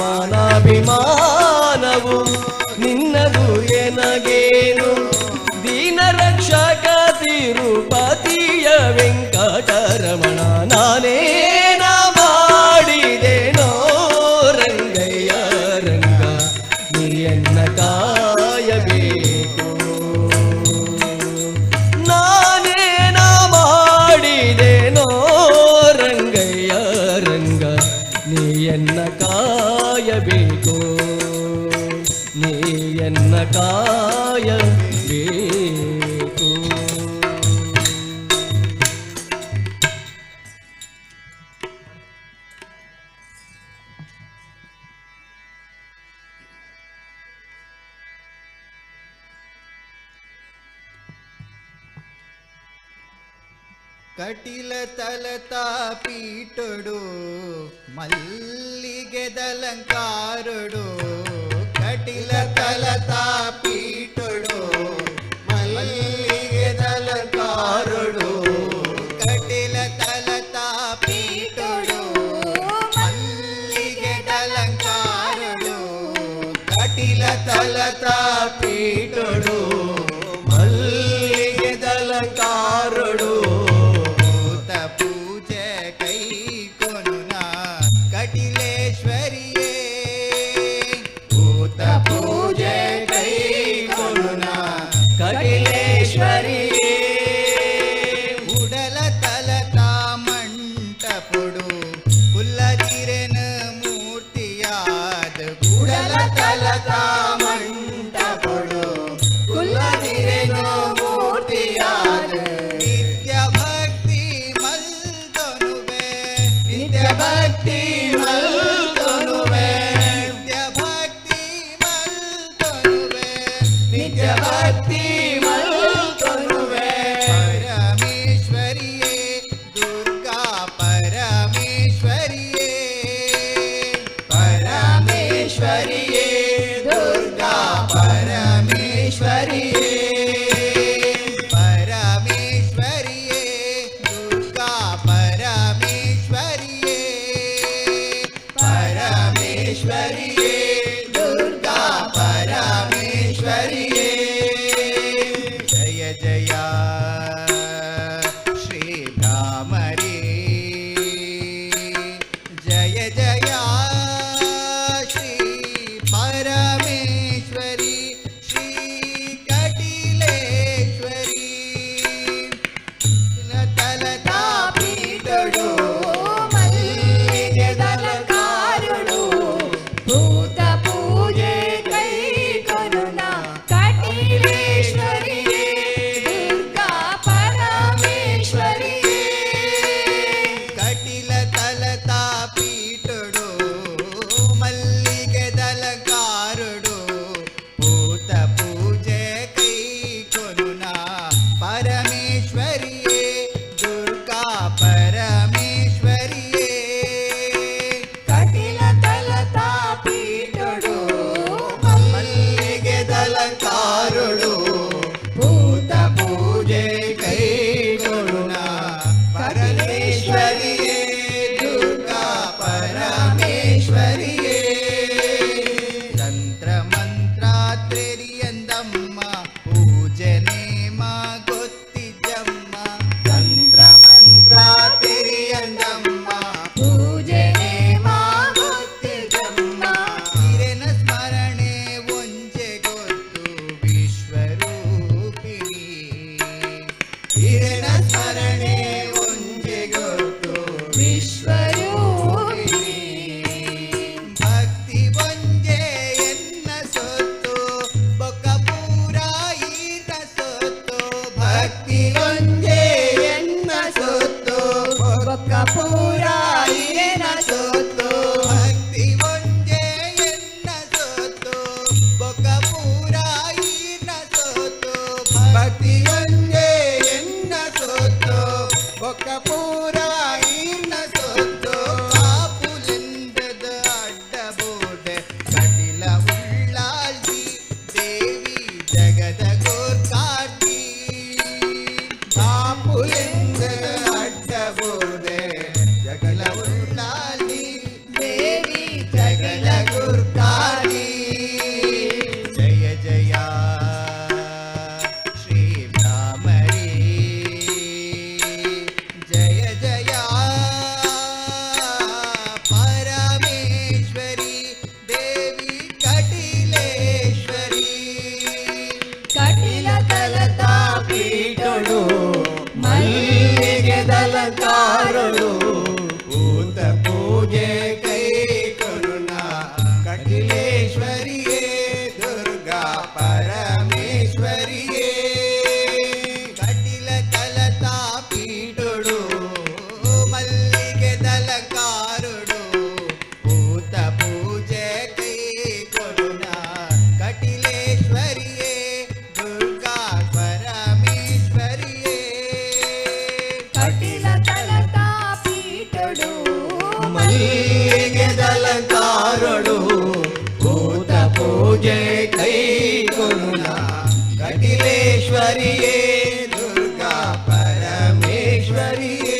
ಮಾನಾಭಿಮಾನವು ನಿನ್ನದು ಎನಗೇನು ದೀನ ರಕ್ಷಕ ತಿರುಪತಿಯ ವೆಂಕಟರಮಣ ನಾನೇನ ಮಾಡಿದೆನೋ ರಂಗಯ್ಯ ರಂಗ ನೀಯನ್ನ ಕಾಯಬೇಕು ನಾನೇನ ಮಾಡಿದೆನೋ ರಂಗಯ್ಯ ರಂಗ ನೀಯನ್ನ ಕಾಯಬೇಕು ನೀಯನ್ನ ಕಾಯಬೇಕು ಕಟಿಲ ತಲತಾ ಪೀಟೊಡು ಮಲ್ಲಿಗೆದಲಂಕಾರೊಡು ಕಟಿಲ ತಲತಾ ಪೀಟೊಡು ಮಲ್ಲಿಗೆದಲಂಕಾರೊಡು ಕಟಿಲ ತಲತಾ ಪೀಟೊಡು ಮಲ್ಲಿಗೆದಲಂಕಾರೊಡು ಕಟಿಲ ತಲತಾ ಪೀಟೊಡು ಮಲ್ಲಿಗೆದಲಂಕಾರೊಡು ಪೂಜೆ ಕೈ ಕೊನುನ ಕಟಿಲೇಶ್ವರಿಯೇ ಭೂತ ಪೂಜೆ ಕೈ ಕೊನುನ ಕಟಿಲೇಶ್ವರಿಯೇ ಉಡಲ ತಲತಾ ಮಂಟಪೊಡು ಕುಲ್ಲದಿರೆನ ಮೂರ್ತಿಯಾದ ಉಡಲ ತಲತಾ ಮಂಟಪೊಡು ಕುಲ್ಲದಿರೆನ ಮೂರ್ತಿಯಾದ ನಿತ್ಯ ಭಕ್ತಿ ಮಲ್ದೊನುವೆ ನಿತ್ಯ ಭಕ್ತಿ ಮಲ್ದೊನುವೆ ನಿತ್ಯ ಭಕ್ತಿ ಮಲ್ದೊನುವೆ ನಿತ್ಯ ಭಕ್ತಿ ಮಲ್ದೊನುವೆ ಪರಮೇಶ್ವರಿಯೇ ದುರ್ಗಾ ಪರಮೇಶ್ವರಿಯೇ ಪರಮೇಶ್ವರಿಯೇ ದುರ್ಗಾ ಪರಮೇಶ್ವರಿಯೇ ಪರಮೇಶ್ವರಿಯೇ ದುರ್ಗಾ ಪರಮೇಶ್ವರಿಯೇ ವಿಶ್ವರೂಪಿಣಿ ಭಕ್ತಿ ಒಂಜೆ ಎನ್ನ ಸೊತ್ತು ಬೊಕ್ಕ ಪೂರ ಈತ ಸೊತ್ತು ಭಕ್ತಿ ಒಂಜೆ ಎನ್ನ ಸೊತ್ತು ಬೊಕ್ಕ ಪೂರ ಈನ ಸೊತ್ತು ಭಕ್ತಿ ಒಂಜೆ ಎನ್ನ ಸೊತ್ತು ಬೊಕ್ಕ ಪೂರ ಈನ ಸೊತ್ತು ಭಕ್ತಿ ಒಂಜೆ ಎನ್ನ ಸೊತ್ತು ಬೊಕ್ಕ ಪೂರ ಈನ ಸೊತ್ತು ಕಾಪುಲೆಂದದ ಅಡ್ಡಬೋದೆ ಕಟಿಲ ಉಳ್ಳಾಳ್ದಿ ದೇವಿ ಜಗದ ಗೋರ್ಕಾರ್ತಿ ಕಾಪುಲೆಂದದ ಅಡ್ಡಬೋದೆ ಜಗಲ ಉಳ್ಳಾಳ್ದಿ ದೇವಿ ಜಗದ ಗೋರ್ಕಾರ್ತಿ ಜಯ ಜಯ ಶ್ರೀ ಭ್ರಾಮರಿ ಜಯ ಜಯ ಪರಮೇಶ್ವರಿ ದೇವಿ ಕಟಿಲೇಶ್ವರಿ ಕಟಿಲ ತಲತಾ ಪೀಠಳು ಮಲ್ಲಿಗೆ ದಲಕಾರಳು ಭೂತ ಪೂಜೆ ಕೈ ಕರುಣ ಕಟಿಲೇಶ್ವರಿಯೇ ದುರ್ಗಾ ಪರಮೇಶ್ವರಿಯೇ ಕಟಿಲ ಕಲತಾ ಪೀಠುಡು ಮಲ್ಲಿಗೆ ದಲಕಾರುಡು ಭೂತ ಪೂಜೆ ಕೈ ಕರುಣ ಕಟಿಲೇಶ್ವರಿಯೇ ದುರ್ಗಾ ಪರಮೇಶ್ವರಿಯೇ ಕಟಿಲ ತಲತಾ ಪೀಠಡು ಮಲ್ಲಿಗೆ ದಲಕಾರಳು ಭೂತ ಪೂಜೆ ಕೈ ಕೊರುಣ ಕಟಿಲೇಶ್ವರಿಯೇ ದುರ್ಗಾ ಪರಮೇಶ್ವರಿಯೇ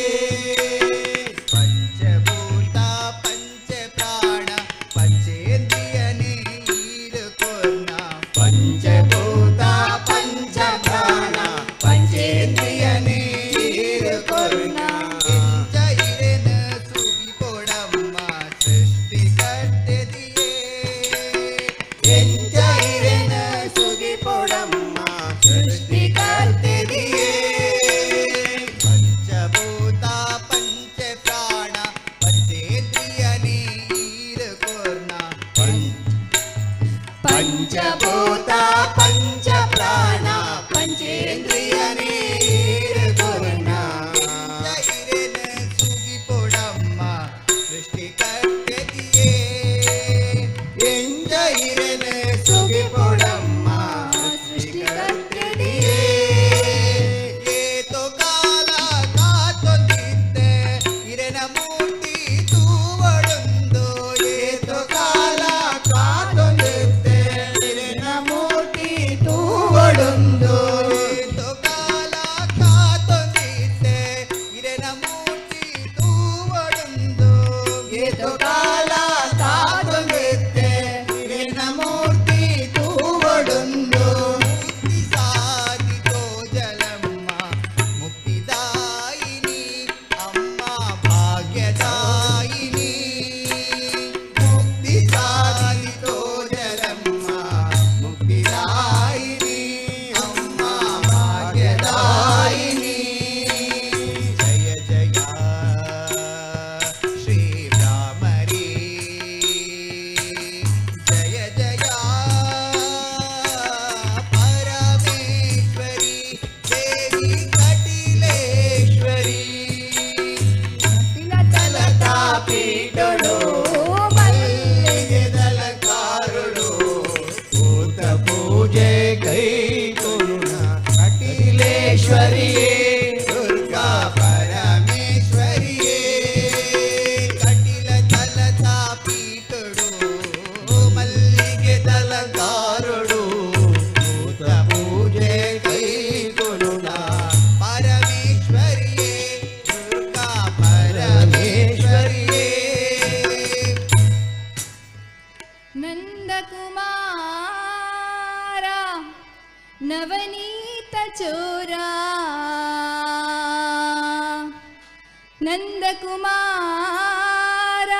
ಪಂಚಭೂತ ಪಂಚ ಪ್ರಾಣ ಪಂಚೇಂದ್ರಿಯನೇ ಈರುಕೊರ್ನ ಪಂಚಭೂತ ಪಂಚ ಪ್ರಾಣ ಪಂಚೇಂದ್ರಿಯನೇ ಈರುಕೊರ್ನ ಎಂಚ ಇರೆನ ಸುಗಿ ಕೊಡಮ್ಮ ಸೃಷ್ಟಿಕರ್ತೆದಿಯೇ ಎಂಚ ಇರೆನ ಸುಗಿ ಕೊಡಮ್ಮ ಸೃಷ್ಟಿಕರ್ತೆದಿಯೇ ಪಂಚಭೂತ ಪಂಚ ಪ್ರಾಣ ಪಂಚೇಂದ್ರಿಯನೇ ಈರುಕೊರ್ನ ಪಂಚಭೂತ ಪಂಚ ಪ್ರಾಣ ಪಂಚೇಂದ್ರಿಯನೇ ಈರುಕೊರ್ನ ಇರೆನ ಸುಗಿ ಪೊಡಮ್ಮ ಸೃಷ್ಟಿಕರ್ತೆದಿಯೇ ಎಂಜ ಇರೆನ ಸುಗಿ ಪೊಡಮ್ಮ ಸೃಷ್ಟಿಕರ್ತೆದಿಯೇ ಏತೋ ಕಾಲ ಕಾತೊಂದಿದ್ದೆ ಇರೆನ ಮೂರ್ತಿ ತೂವಡೊಂದು ಏತೋ ಕಾಲ ಕಾತೊಂದಿದ್ದೆ ಇರೆನ ಮೂರ್ತಿ ತೂವಡೊಂದು ಏತೋ ಕಾಲ ಕಾತೊಂದಿದ್ದೆ ಇರೆನ ಮೂರ್ತಿ ತೂವಡೊಂದು ಏತೋ ಕಾಲ ಕಾತೊಂದಿದ್ದೆ ಇರೆನ ಮೂರ್ತಿ ತೂವಡೊಂದು ಮುಕ್ತಿ ಸಾಧಿತೋ ಜಲಮ್ಮ ಮುಕ್ತಿದಾಯಿನಿ ಅಮ್ಮ ಭಾಗ್ಯದಾಯಿನಿ ಮುಕ್ತಿ ಸಾಧಿತೋ ಜಲಮ್ಮ ಮುಕ್ತಿದಾಯಿನಿ ಅಮ್ಮ ಭಾಗ್ಯದಾಯಿನಿ ಜಯ ಜಯ ಶ್ರೀ ಭ್ರಾಮರಿ ಜಯ ಜಯ ಪರಮೇಶ್ವರಿ ದೇವಿ ಕಟಿಲೇಶ್ವರಿ ಕಟಿಲ ತಲತಾ ಪೀಠಡು ಮಲ್ಲಿಗೆ ದಲಕಾರುಡು ಭೂತ ಪೂಜೆ ಕೈ ಕೊರುಣ ಕಟಿಲೇಶ್ವರಿಯೇ ದುರ್ಗಾ ಪರಮೇಶ್ವರಿಯೇ ಕಟಿಲ ತಲತಾ ಪೀಠುಡು ಮಲ್ಲಿಗೆ ದಲಕಾರಳು ಭೂತ ಪೂಜೆ ಕೈ ಕೊರುಣ ಪರಮೇಶ್ವರಿಯೇ ದುರ್ಗಾ ಪರಮೇಶ್ವರಿಯೇ ನಂದಕುಮಾರ ನವನೀತ ಚೋರ ನಂದಕುಮಾರ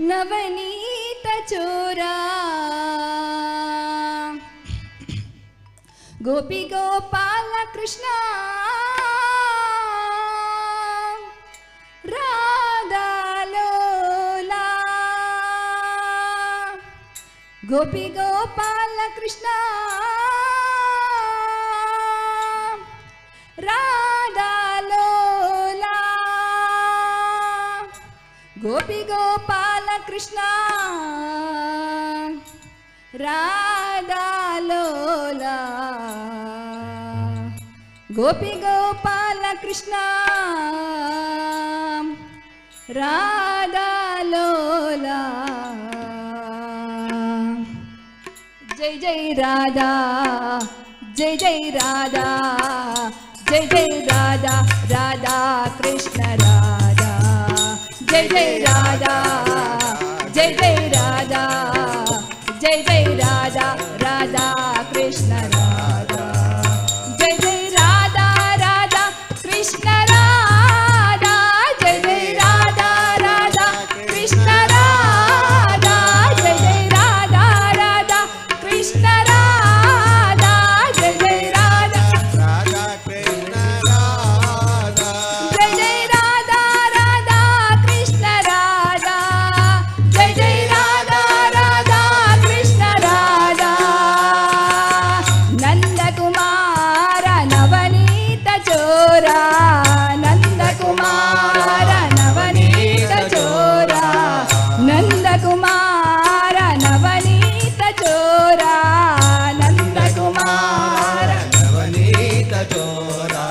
ನವನೀತ ಚೋರ ಗೋಪಿ ಗೋಪಾಲ ಕೃಷ್ಣ गोपी गोपाल कृष्ण राधा लोला गोपी गोपाल कृष्ण राधा लोला गोपी गोपाल कृष्ण राधा लोला जय जय राधा जय जय राधा जय जय राधा राधा कृष्ण राधा जय जय राधा जय जय राधा जय जय राधा राधा कृष्ण राधा जय जय राधा राधा कृष्ण राधा जय जय राधा राधा कृष्ण राधा जय जय राधा राधा कृष्ण राधा जय जय राधा राधा कृष्ण राधा जय जय राधा राधा कृष्ण राधा जय जय राधा राधा कृष्ण राधा नंदकुमार नवनीत चोरा नंदकुमार नवनीत चोरा नंदकुमार नवनीत चोरा नंदकुमार नवनीत चोरा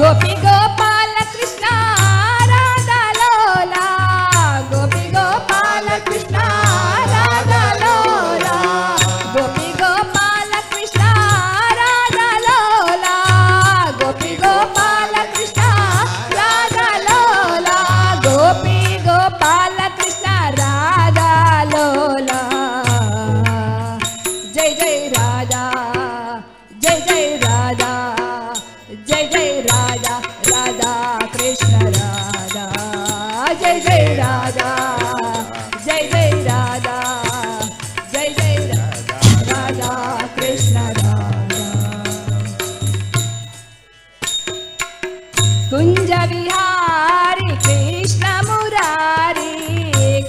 गोपी गोपाल कृष्ण राधा लोला गोपी गोपाल कृष्ण राधा लोला गोपी गोपाल कृष्ण राधा लोला गोपी गोपाल कृष्ण राधा लोला गोपी गोपाल कृष्ण राधा लोला जय जय राधा जय जय राधा जय जय राधा राधा कृष्ण राधा जय जय राधा जय जय राधा जय जय राधा कृष्ण राधा कुंज विहारी कृष्ण मुरारी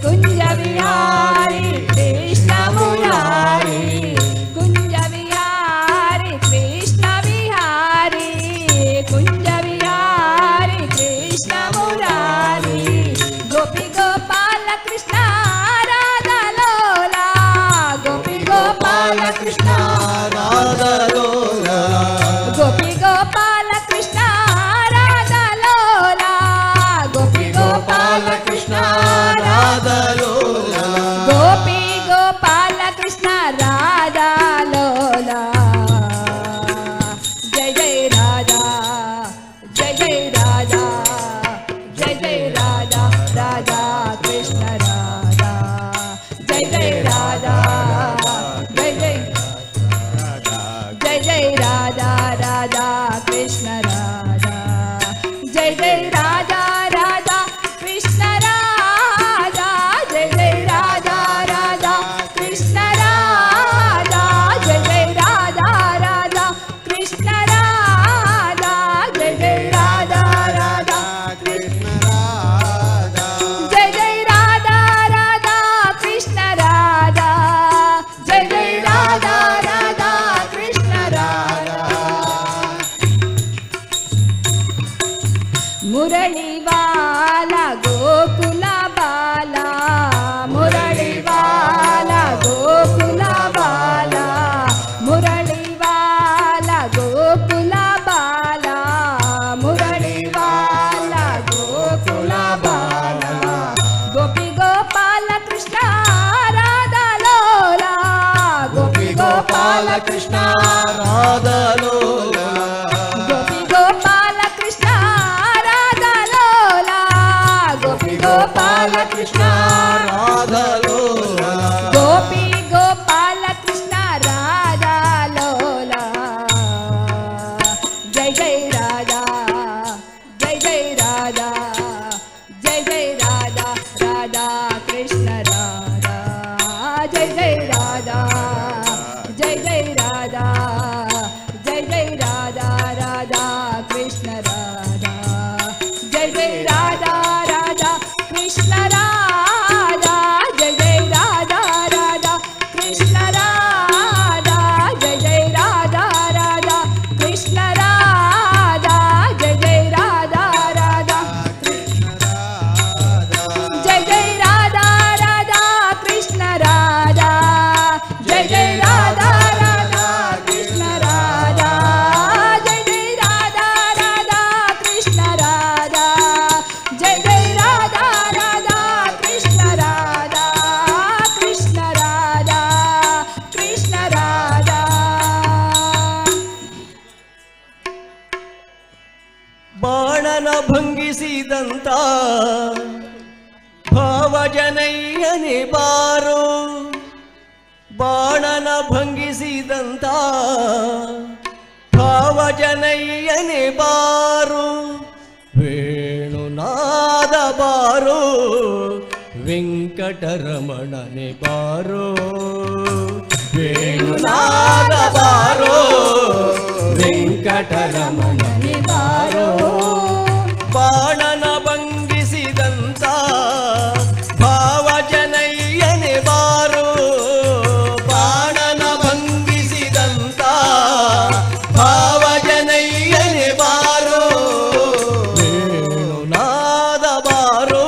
कुंज विहारी कृष्ण मुरारी कुंज विहारी कृष्ण विहारी कुंज विहारी कृष्ण मुरारी गोपी गोपाल कृष्ण राधा लोला गोपी गोपाल कृष्ण राधा लोला गोपी गोपाल कृष्ण राधा लोला गोपी गोपाल कृष्ण राधा लोला गोपी गोपाल कृष्ण राधा लोला जय जय राधा जय जय राधा जय जय राधा राधा कृष्ण राधा जय जय राधा जय जय जय जय राधा राधा कृष्ण राधा जय जय राधा राधा कृष्ण राधा जय जय राधा राधा कृष्ण राधा जय जय राधा राधा कृष्ण राधा जय जय राधा राधा कृष्ण राधा जय जय राधा राधा कृष्ण राधा जय जय राधा राधा कृष्ण राधा मुरली वाला गोकुला बाला मुरली वाला गोकुला बाला मुरली वाला गोकुला बाला मुरली वाला गोकुला बाला गोपी गोपाल कृष्ण राधा लोला गोपी गोपाल कृष्ण राधा लोला गोपी गोपाल कृष्ण राधा लोला गोपी गोपाल कृष्ण राधा लोला गोपी गोपाल कृष्ण राधा लोला जय जय राधा जय जय राधा जय जय राधा राधा कृष्ण राधा जय जय राधा जय जय राधा जय जय राधा राधा कृष्ण राधा जय जय राधा राधा कृष्ण राधा ಭಾವಜನಯ್ಯನೆ ಬಾರೋ ಬಾಣನ ಭಂಗಿಸಿದಂತ ಭಾವಜನಯ್ಯನೆ ಬಾರೋ ವೇಣುನಾದ ಬಾರೋ ವೆಂಕಟರಮಣನೆ ಬಾರೋ ವೇಣುನಾದ ಬಾರೋ ವೆಂಕಟರಮಣನೆ ಬಾರೋ ಬಾಣನ ಭಂಗಿಸಿದಂತ ಭಾವಜನಯ್ಯನೆ ಬಾರೋ ಬಾಣನ ಭಂಗಿಸಿದಂತ ಭಾವಜನಯ್ಯನೆ ಬಾರೋ ವೇಣುನಾದ ಬಾರೋ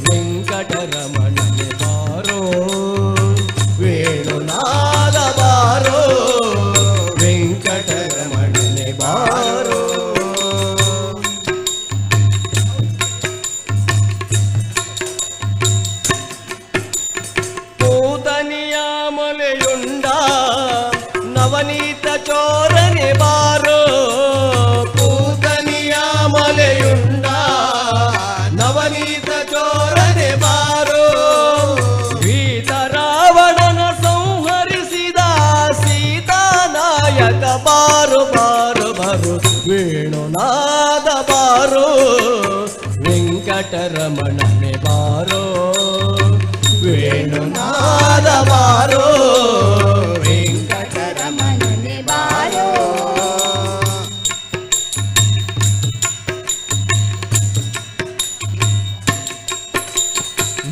ವೆಂಕಟರಮಣನೆ ಬಾರೋ ವೇಣುನಾದ ಬಾರೋ ವೆಂಕಟರಮಣನೆ ಬಾರೋ ಪೂತನಿಯ ಮೊಲೆಯುಂಡ ನವನೀತ ಚೋರನೆ ಬಾರೋ ಪೂತನಿಯ ಮೊಲೆಯುಂಡ ನವನೀತ ಚೋರನೆ ಬಾರೋ ಭೀತ ರಾವಣನ ಸಂಹರಿಸಿದ ಸೀತಾನಾಯಕ ಬಾರೋ ಬಾರೋ ಬಾರೋ ವೇಣುನಾದ ಬಾರೋ ವೆಂಕಟರಮಣನೆ ಬಾರೋ ವೇಣುನಾದ ಬಾರೋ ವೆಂಕಟರಮಣನೆ ಬಾರೋ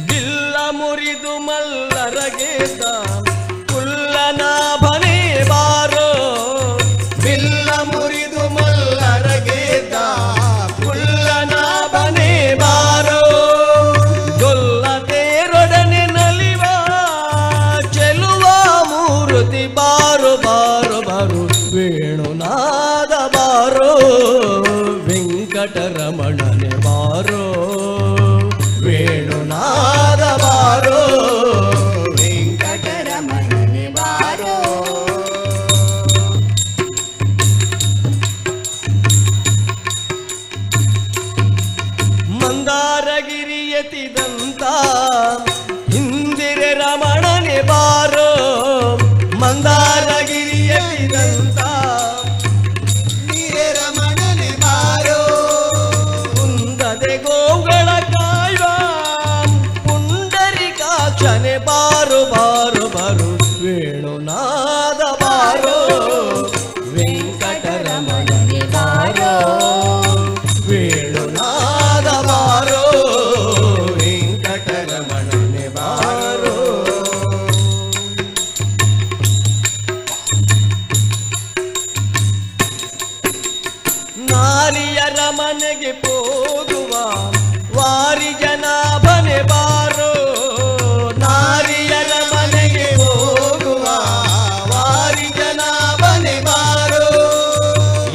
ಬಿಲ್ಲ ಮುರಿದು ಮಲ್ಲರಗೆದ್ದ ಕುಲ್ಲನಾಭನೇ ಬಾರೋ ಬಿಲ್ಲ ಮುರಿದು ಮಲ್ಲರಗೆದ್ದ ಕುಲ್ಲನಾಭನೇ ಬಾರೋ ಗೊಲ್ಲ ತೇರೊಡನೆ ನಲಿವ ಚೆಲುವ ಮೂರ್ತಿ ಬಾರೋ ಬಾರೋ ಬಾರೋ ವೇಣುನಾದ ಬಾರೋ ವೆಂಕಟರಮಣನೆ ಬಾರೋ ವೇಣುನಾದ ಬಾರೋ ವೆಂಕಟರಮಣನೆ ಬಾರೋ ಮಂದಾರಗಿರಿಯತಿದಂತ ಇಂದಿರೆ ರಮಣನೆ ಬಾರೋ ಮಂದಾರಗಿರಿಯತಿದಂತ ಇಂದಿರೆ ರಮಣನೆ ಬಾರೋ ಕುಂದದೆ ಗೋಗಳ ಕಾಯುವ ಪುಂಡರಿಕಾಕ್ಷನೆ ಬಾರೋ ಬಾರೋ ಬಾರೋ ವೇಣುನಾದ ಬಾರೋ ವೆಂಕಟರಮಣನೆ ಬಾರೋ ವೇಣುನಾದ ಬಾರೋ ವೆಂಕಟರಮಣನೆ ಬಾರೋ ನಾರಿಯರ ಮನೆಗೆ ಹೋಗುವ ವಾರಿ ಜನಾಭನೆ ಬಾರೋ ನಾರಿಯರ ಮನೆಗೆ ಹೋಗುವ ವಾರಿ ಜನಾಭನೆ ಬಾರೋ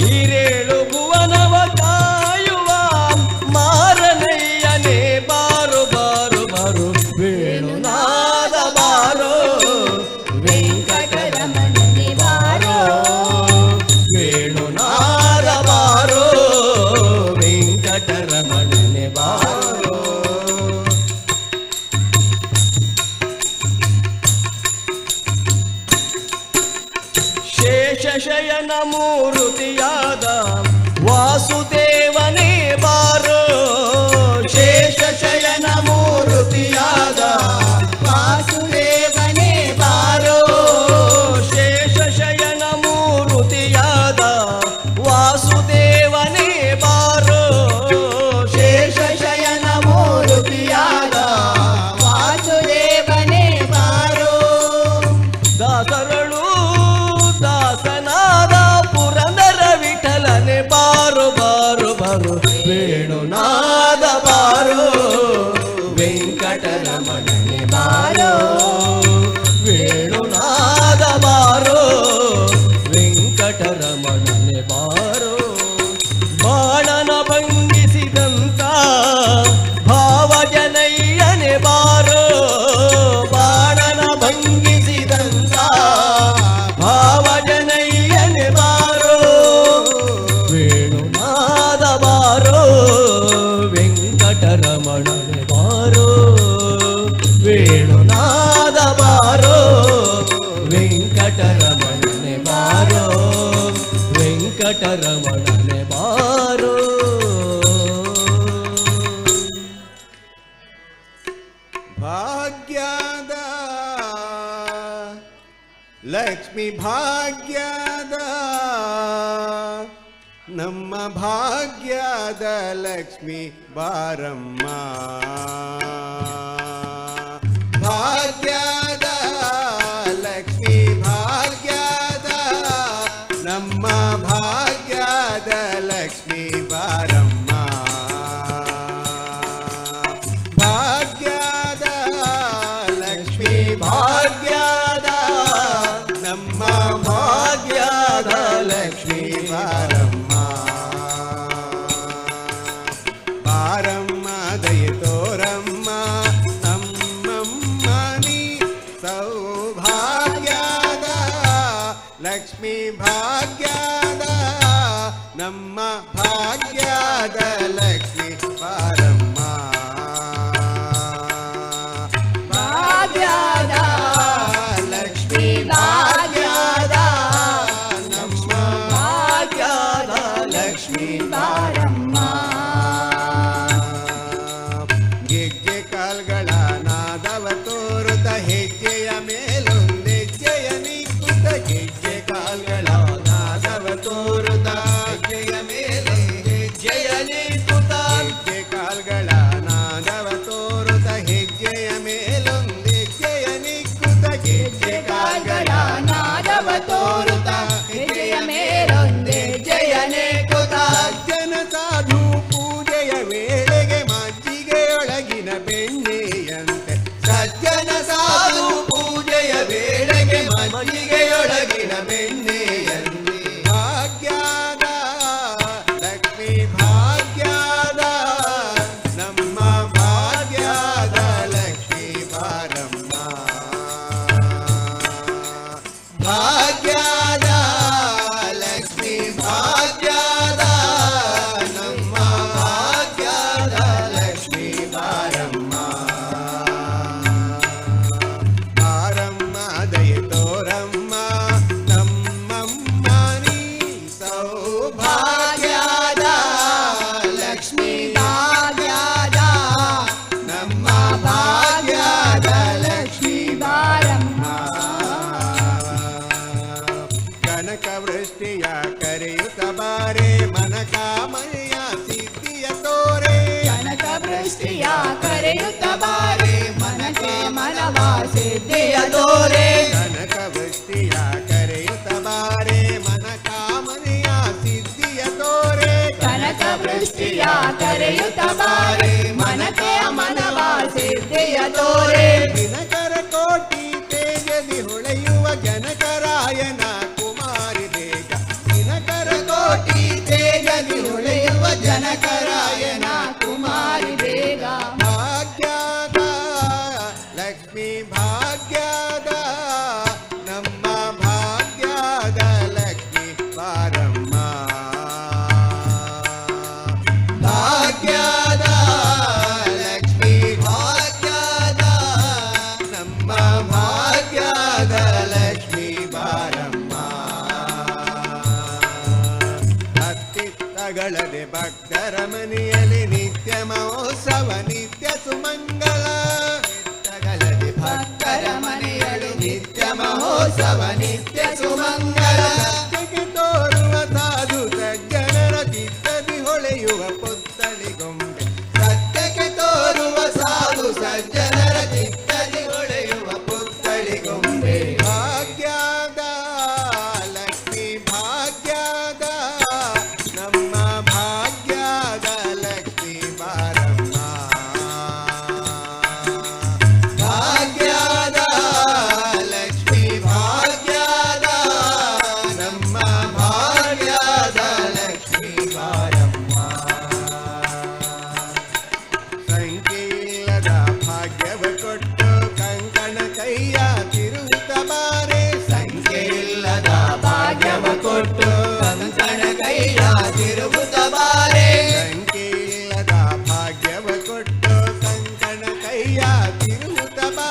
ಹಿರೇಳು ಭುವನವ ಕಾಯುವ ಮಾರನಯ್ಯನೆ ಬಾರೋ ಬಾರೋ ಬಾರೋ ವೇಣುನಾದ ಬಾರೋ ವೆಂಕಟರಮಣನೆ ಬಾರೋ ವೇಣುನಾದ ಬಾರೋ ವೆಂಕಟರಮಣನೆ ಬಾರೋ ಶೇಷಶಯನ ಮೂರುತಿಯಾದ ವಾಸುದೇವನೇ ಬಾರೋ ಶೇಷಶಯನ ಮೂರುತಿಯಾದ ವಾಸುದೇವನೇ ಬಾರೋ ಶೇಷಶಯನ ಮೂರುತಿಯಾದ ವಾಸುದೇವನೇ ಬಾರೋ ಶೇಷಶಯನ ಮೂರುತಿಯಾದ ವಾಸುದೇವನೇ ಬಾರೋ ದಾಸರಳು ದಾಸನಾದ ಪುರಂದರ ವಿಠಲನೆ ಬಾರೋ ಬಾರೋ ಬಾರೋ ವೇಣುನಾದ ಬಾರೋ ವೆಂಕಟರಮಣನೆ ಬಾರೋ ವೇಣುನಾದ ಬಾರೋ ವೆಂಕಟರಮಣನೆ ಬಾರೋ ಬಾಣನ ಭಂಗಿಸಿದಂತ ಭಾವಜನಯ್ಯನೆ ಬಾರೋ ಬಾಣನ ಭಂಗಿಸಿದಂತ ಭಾವಜನಯ್ಯನೆ ಬಾರೋ ವೇಣುನಾದ ಬಾರೋ ವೆಂಕಟರಮಣನೆ ಬಾರೋ ವೇಣುನಾದ ಬಾರೋ ವೆಂಕಟರಮಣನೆ ಬಾರೋ ವೆಂಕಟರಮಣನೆ ಬಾರೋ. ಭಾಗ್ಯದ ಲಕ್ಷ್ಮಿ ಭಾಗ್ಯದ ನಮ್ಮ ಭಾಗ್ಯದ ಲಕ್ಷ್ಮಿ ಬಾರಮ್ಮ. ಭಾಗ್ಯದ ಲಕ್ಷ್ಮಿ ಭಾಗ್ಯದ ನಮ್ಮ ಭಾಗ್ಯದ ಲಕ್ಷ್ಮಿ ಬಾರಮ್ಮ. ಭಾಗ್ಯದ ಲಕ್ಷ್ಮಿ ಭಾಗ್ಯದ ನಮ್ಮ ಭಾಗ್ಯದ ಲಕ್ಷ್ಮಿ ಬಾರಮ್ಮ. ಬಾರಮ್ಮ ದಯ ತೋರಮ್ಮ ನಮ್ಮಮ್ಮ ನೀ ಸೌಭಾಗ್ಯದ ಲಕ್ಷ್ಮಿ ಭಾಗ್ಯದ ನಮ್ಮ ಭಾಗ್ಯದ ಲಕ್ಷ್ಮಿ ಬಾರಮ್ಮ. ಭಾಗ್ಯದ ಲಕ್ಷ್ಮಿ ಭಾಗ್ಯದ ನಮ್ಮ ಭಾಗ್ಯದ ಲಕ್ಷ್ಮೀ ಬಾರಮ್ಮ. ಗೆಜ್ಜೆ ಕಾಲ್ಗಳ ನಾದವ ತೋರುತ್ತ ಹೆಜ್ಜೆಯ ಮೇಲೊಂದೆಜ್ಜೆಯ ನಿಕ್ಕುತ್ತ ಗೆಜ್ಜೆ ಕಾಲ್ಗಳ ನಾದವ ತೋರುತ್ತ ಹೆಜ್ಜೆಯ ಮೇಲೆ ಹೆಜ್ಜೆಯ ನಿಕ್ಕುತ್ತ ಹೆಜ್ಜೆ ಕಾಲ್ಗಳ ನಾದವ ತೋರುತ್ತ ಹೆಜ್ಜೆಯ ಮೇಲೊಂದೆಜ್ಜೆಯ ನಿಕ್ಕುತ್ತ ಗೆಜ್ಜೆ ಕಾಲ್ಗಳ ನಾದವ ತೋರುತ್ತ ಹೆಜ್ಜೆಯ ಮೇಲೊಂದೆ ಜಯನೆ ಕುತ. ಸಜ್ಜನ ಸಾಧು ಪೂಜೆಯ ವೇಳೆಗೆ ಮಜ್ಜಿಗೆಯೊಳಗಿನ ಬೆಣ್ಣೆಯಂತೆ ಸಜ್ಜನ ಸಾಧು ಪೂಜೆಯ ವೇಳೆಗೆ ಮಜ್ಜಿಗೆಯೊಳಗಿನ ಬೆಣ್ಣೆಯಂತೆ. ಭಾಗ್ಯದ ಲಕ್ಷ್ಮಿ ಭಾಗ್ಯದ ನಮ್ಮ ಭಾಗ್ಯದ ಲಕ್ಷ್ಮಿ ಬಾರಮ್ಮ. ಭಾಗ್ಯದ ಲಕ್ಷ್ಮಿ ಭಾಗ್ಯದ ನಮ್ಮ ಭಾಗ್ಯದ ಲಕ್ಷ್ಮಿ ಬಾರಮ್ಮ. ಬಾರಮ್ಮ ದಯ ತೋರಮ್ಮ ನಮ್ಮಮ್ಮ ನೀ ಸೌಭಾಗ್ಯದ ಲಕ್ಷ್ಮಿ ಭಾಗ್ಯದ ನಮ್ಮ ಭಾಗ್ಯದ ಲಕ್ಷ್ಮಿ ಬಾರಮ್ಮ. ಕನಕ ವೃಷ್ಟಿಯ ಕರೆಯುತ್ತ ಬಾರೆ ಮನಕಾಮನೆಯ ಸಿದ್ಧಿಯ ತೋರೆ. ಕನಕ ವೃಷ್ಟಿಯ ಕರೆಯುತ್ತ ಬಾರೆ ಮನಕ್ಕೆ ಮನವ ಸಿದ್ಧಿಯ ತೋರೆ. ಕನಕ ವೃಷ್ಟಿಯ ಕರೆಯುತ್ತ ಬಾರೆ ಮನಕಾಮನೆಯ ಸಿದ್ಧಿಯ ತೋರೆ. ಕನಕ ವೃಷ್ಟಿಯ ಕರೆಯುತ್ತ ಬಾರೆ ಮನಕ್ಕೆ ಮನವ ಸಿದ್ಧಿಯ ತೋರೆ. ದಿನಕರ ಕೋಟಿ ತೇಜದಿ ಹೊಳೆಯುವ ಜನಕರಾಯನ ಕುಮಾರಿ ಬೇಗ. ದಿನಕರ ಕೋಟಿ ತೇಜದಿ ಹೊಳೆಯುವ ಜನಕರಾಯನ ಕುಮಾರಿ ಬೇಗ. ಭಾಗ್ಯದ ಲಕ್ಷ್ಮಿ ಭಾಗ್ಯದ ನಮ್ಮ ಭಾಗ್ಯದ ಲಕ್ಷ್ಮಿ ಬಾರಮ್ಮ. ಭಾಗ್ಯದ ಲಕ್ಷ್ಮಿ ಭಾಗ್ಯದ ನಮ್ಮ ಭಾಗ್ಯದ ಲಕ್ಷ್ಮಿ ಬಾರಮ್ಮ. ಅತ್ತಿತ್ತಗಳದೆ ಭಕ್ತರ ಮನೆಯಲ್ಲಿ ನಿತ್ಯ ಮಹೋತ್ಸವ ನಿತ್ಯ ಸುಮಂಗಳ. ತಗಳದೆ ಭಕ್ತರ ಮನೆಯಲ್ಲಿ ನಿತ್ಯ ಮಹೋತ್ಸವ ನಿತ್ಯ ಸುಮಂಗಳ. ಸತ್ಯಕ್ಕೆ ತೋರುವ ಸಾಧು ಸಜ್ಜನರ ಚಿತ್ತದಿ ಹೊಳೆಯುವ ಪುತ್ತಳಿಗೊಂಬೆ. ಸತ್ಯಕ್ಕೆ ತೋರುವ ಸಾಧು ಸಜ್ಜನರ ಚಿತ್ತದಿ ಹೊಳೆಯುವ ಪುತ್ತಳಿಗೊಂಬೆ. ಭಾಗ್ಯದ ಲಕ್ಷ್ಮಿ ಭಾಗ್ಯದ ನಮ್ಮ ಭಾಗ್ಯದ ಲಕ್ಷ್ಮಿ ಬಾರಮ್ಮ. ಭಾಗ್ಯದ ಲಕ್ಷ್ಮಿ ಭಾಗ್ಯದ ನಮ್ಮ ಭಾಗ್ಯದ ಲಕ್ಷ್ಮಿ ಬಾರಮ್ಮ. ಸಂಖ್ಯೆಯಿಲ್ಲದ ಭಾಗ್ಯವ ಕೊಟ್ಟು ಕಂಕಣ ಕೈಯ ತಿರುಗುತ್ತ ಬಾರೆ. ಸಂಖ್ಯೆಯಿಲ್ಲದ ಭಾಗ್ಯವ ಕೊಟ್ಟು ಕಂಕಣ ಕೈಯ ತಿರುಗುತ್ತ ಬಾರೆ. ಸಂಖ್ಯೆಯಿಲ್ಲದ ಭಾಗ್ಯವ ಕೊಟ್ಟು ಕಂಕಣ ಕೈಯ ತಿರುಗುತ್ತ ಬಾರೆ.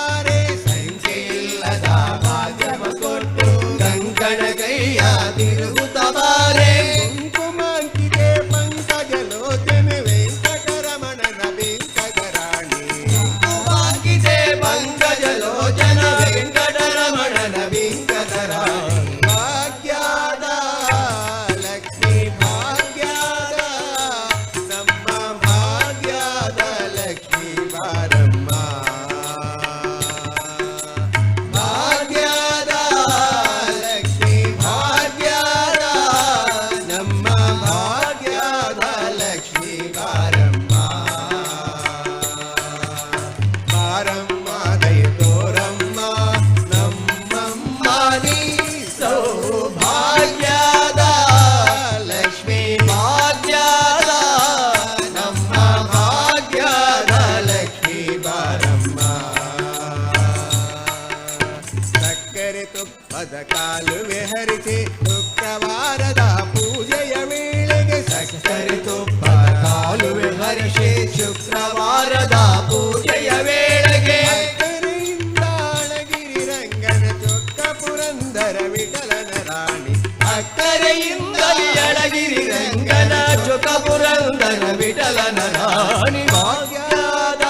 ಕಾಲುವೆ ಹರಿಸಿ ಶುಕ್ರವಾರದ ಪೂಜೆಯ ವೇಳೆಗೆ ಸಕ್ಕರೆ ತುಪ್ಪದ ಕಾಲುವೆ ಹರಿಸಿ ಶುಕ್ರವಾರದ ಪೂಜೆಯ ವೇಳೆಗೆ ಅಕ್ಕರೆಯಿಂದ ಅಳಗಿರಿ ರಂಗನ ಚೊಕ್ಕ ಪುರಂದರ ವಿಠಲನ ರಾಣಿ ಅಕ್ಕರೆಯಿಂದ ಅಳಗಿರಿ ರಂಗನ ಚೊಕ್ಕ ಪುರಂದರ ವಿಠಲನ ರಾಣಿ ಭಾಗ್ಯದ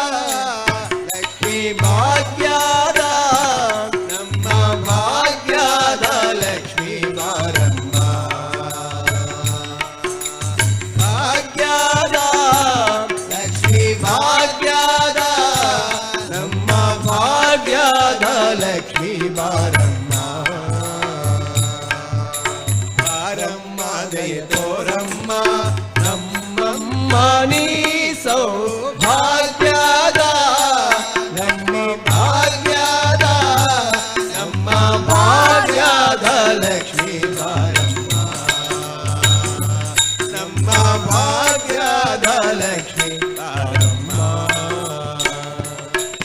ಲಕ್ಷ್ಮೀ ಭಾಗ್ಯದ ನಮ್ಮ ಭಾಗ್ಯದ ಲಕ್ಷ್ಮೀ ಬಾರಮ್ಮ ಭಾಗ್ಯದ ಲಕ್ಷ್ಮೀ ಭಾಗ್ಯದ ನಮ್ಮ ಭಾಗ್ಯದ ಲಕ್ಷ್ಮೀ ಬಾರಮ್ಮ ಬಾರಮ್ಮ ದಯ ತೋರಮ್ಮ ನಮ್ಮಮ್ಮ ನೀ ಸೌಭಾಗ್ಯದ ನಮ್ಮ ಭಾಗ್ಯದ ನಮ್ಮ ಭಾಗ್ಯದ ಲಕ್ಷ್ಮೀ ಬಾರಮ್ಮ ನಮ್ಮ ಭಾಗ್ಯದ ಲಕ್ಷ್ಮೀ ಬಾರಮ್ಮ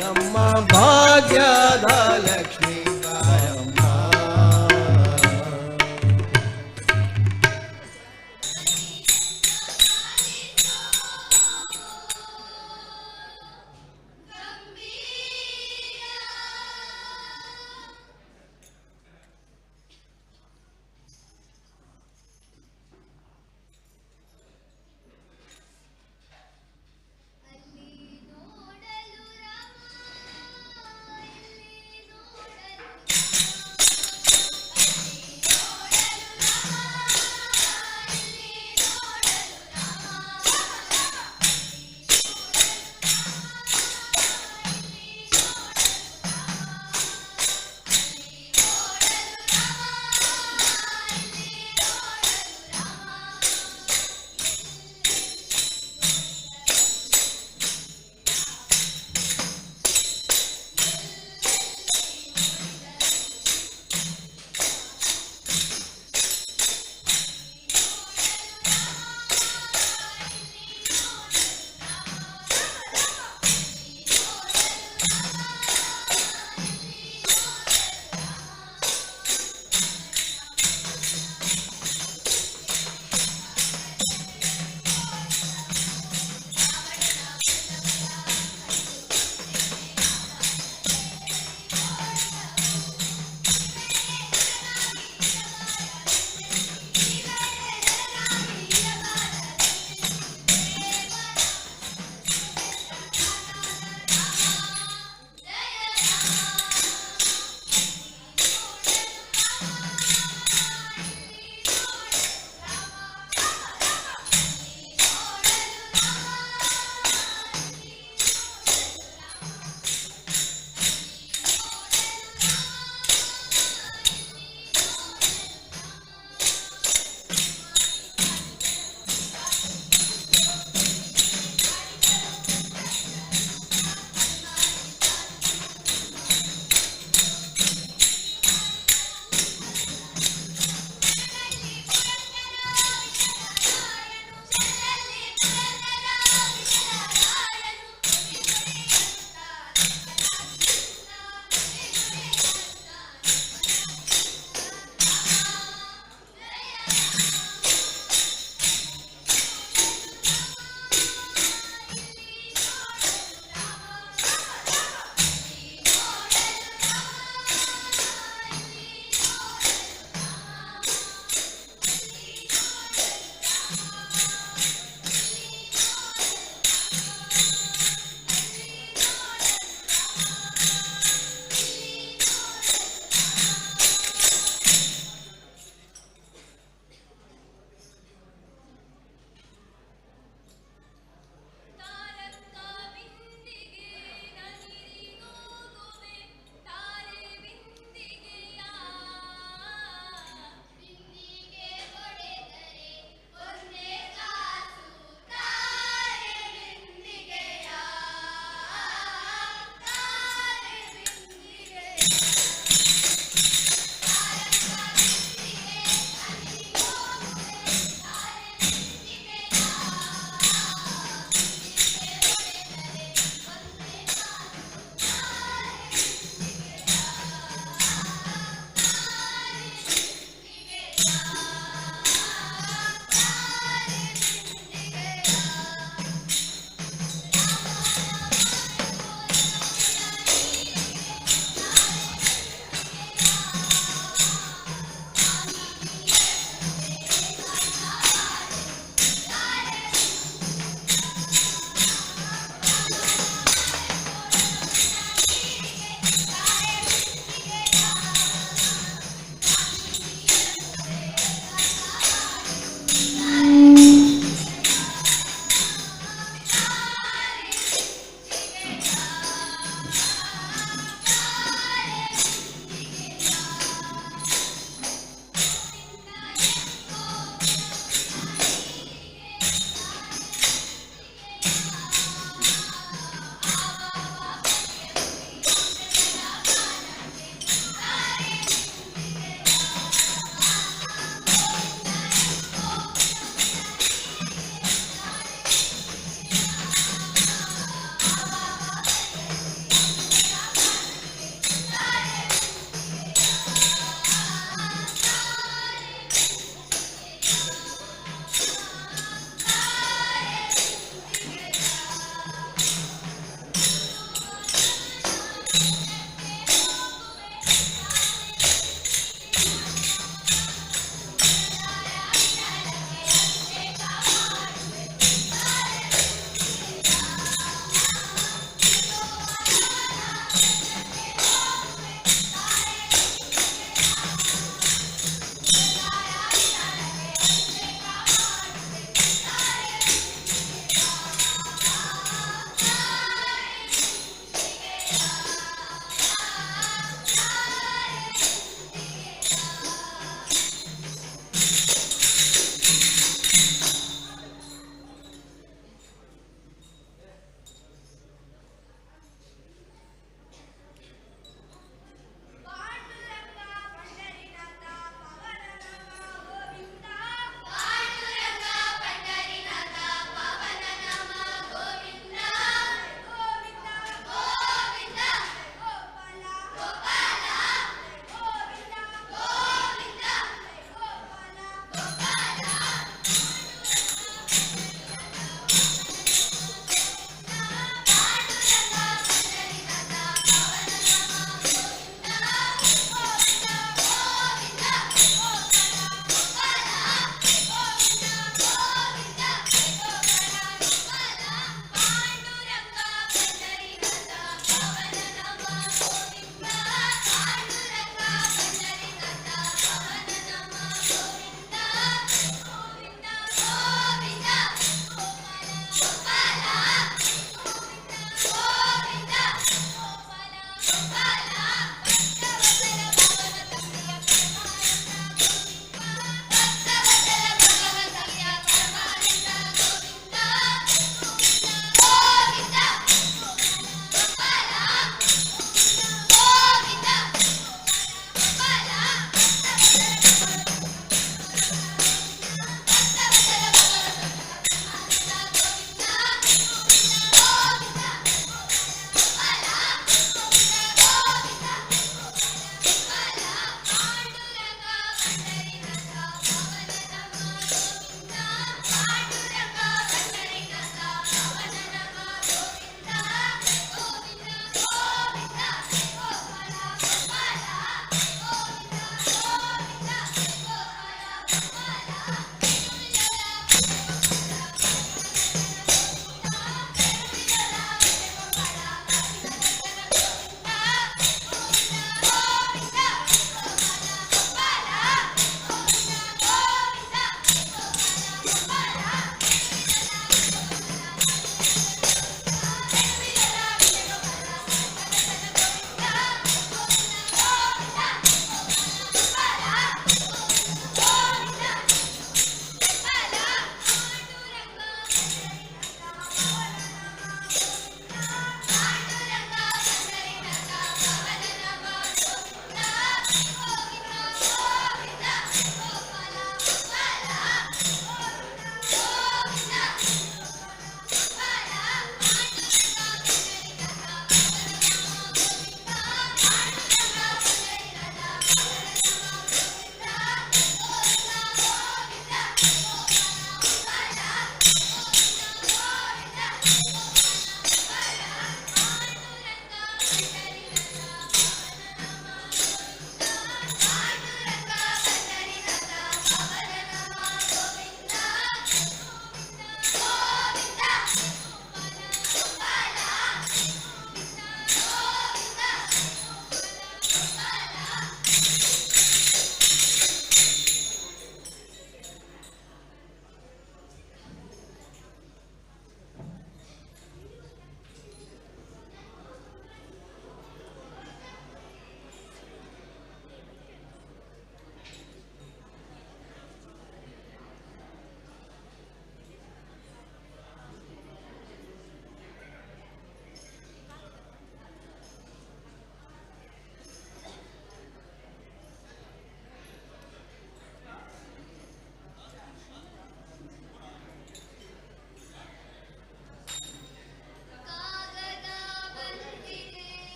ನಮ್ಮ ಭಾಗ್ಯದ ಲಕ್ಷ್ಮೀ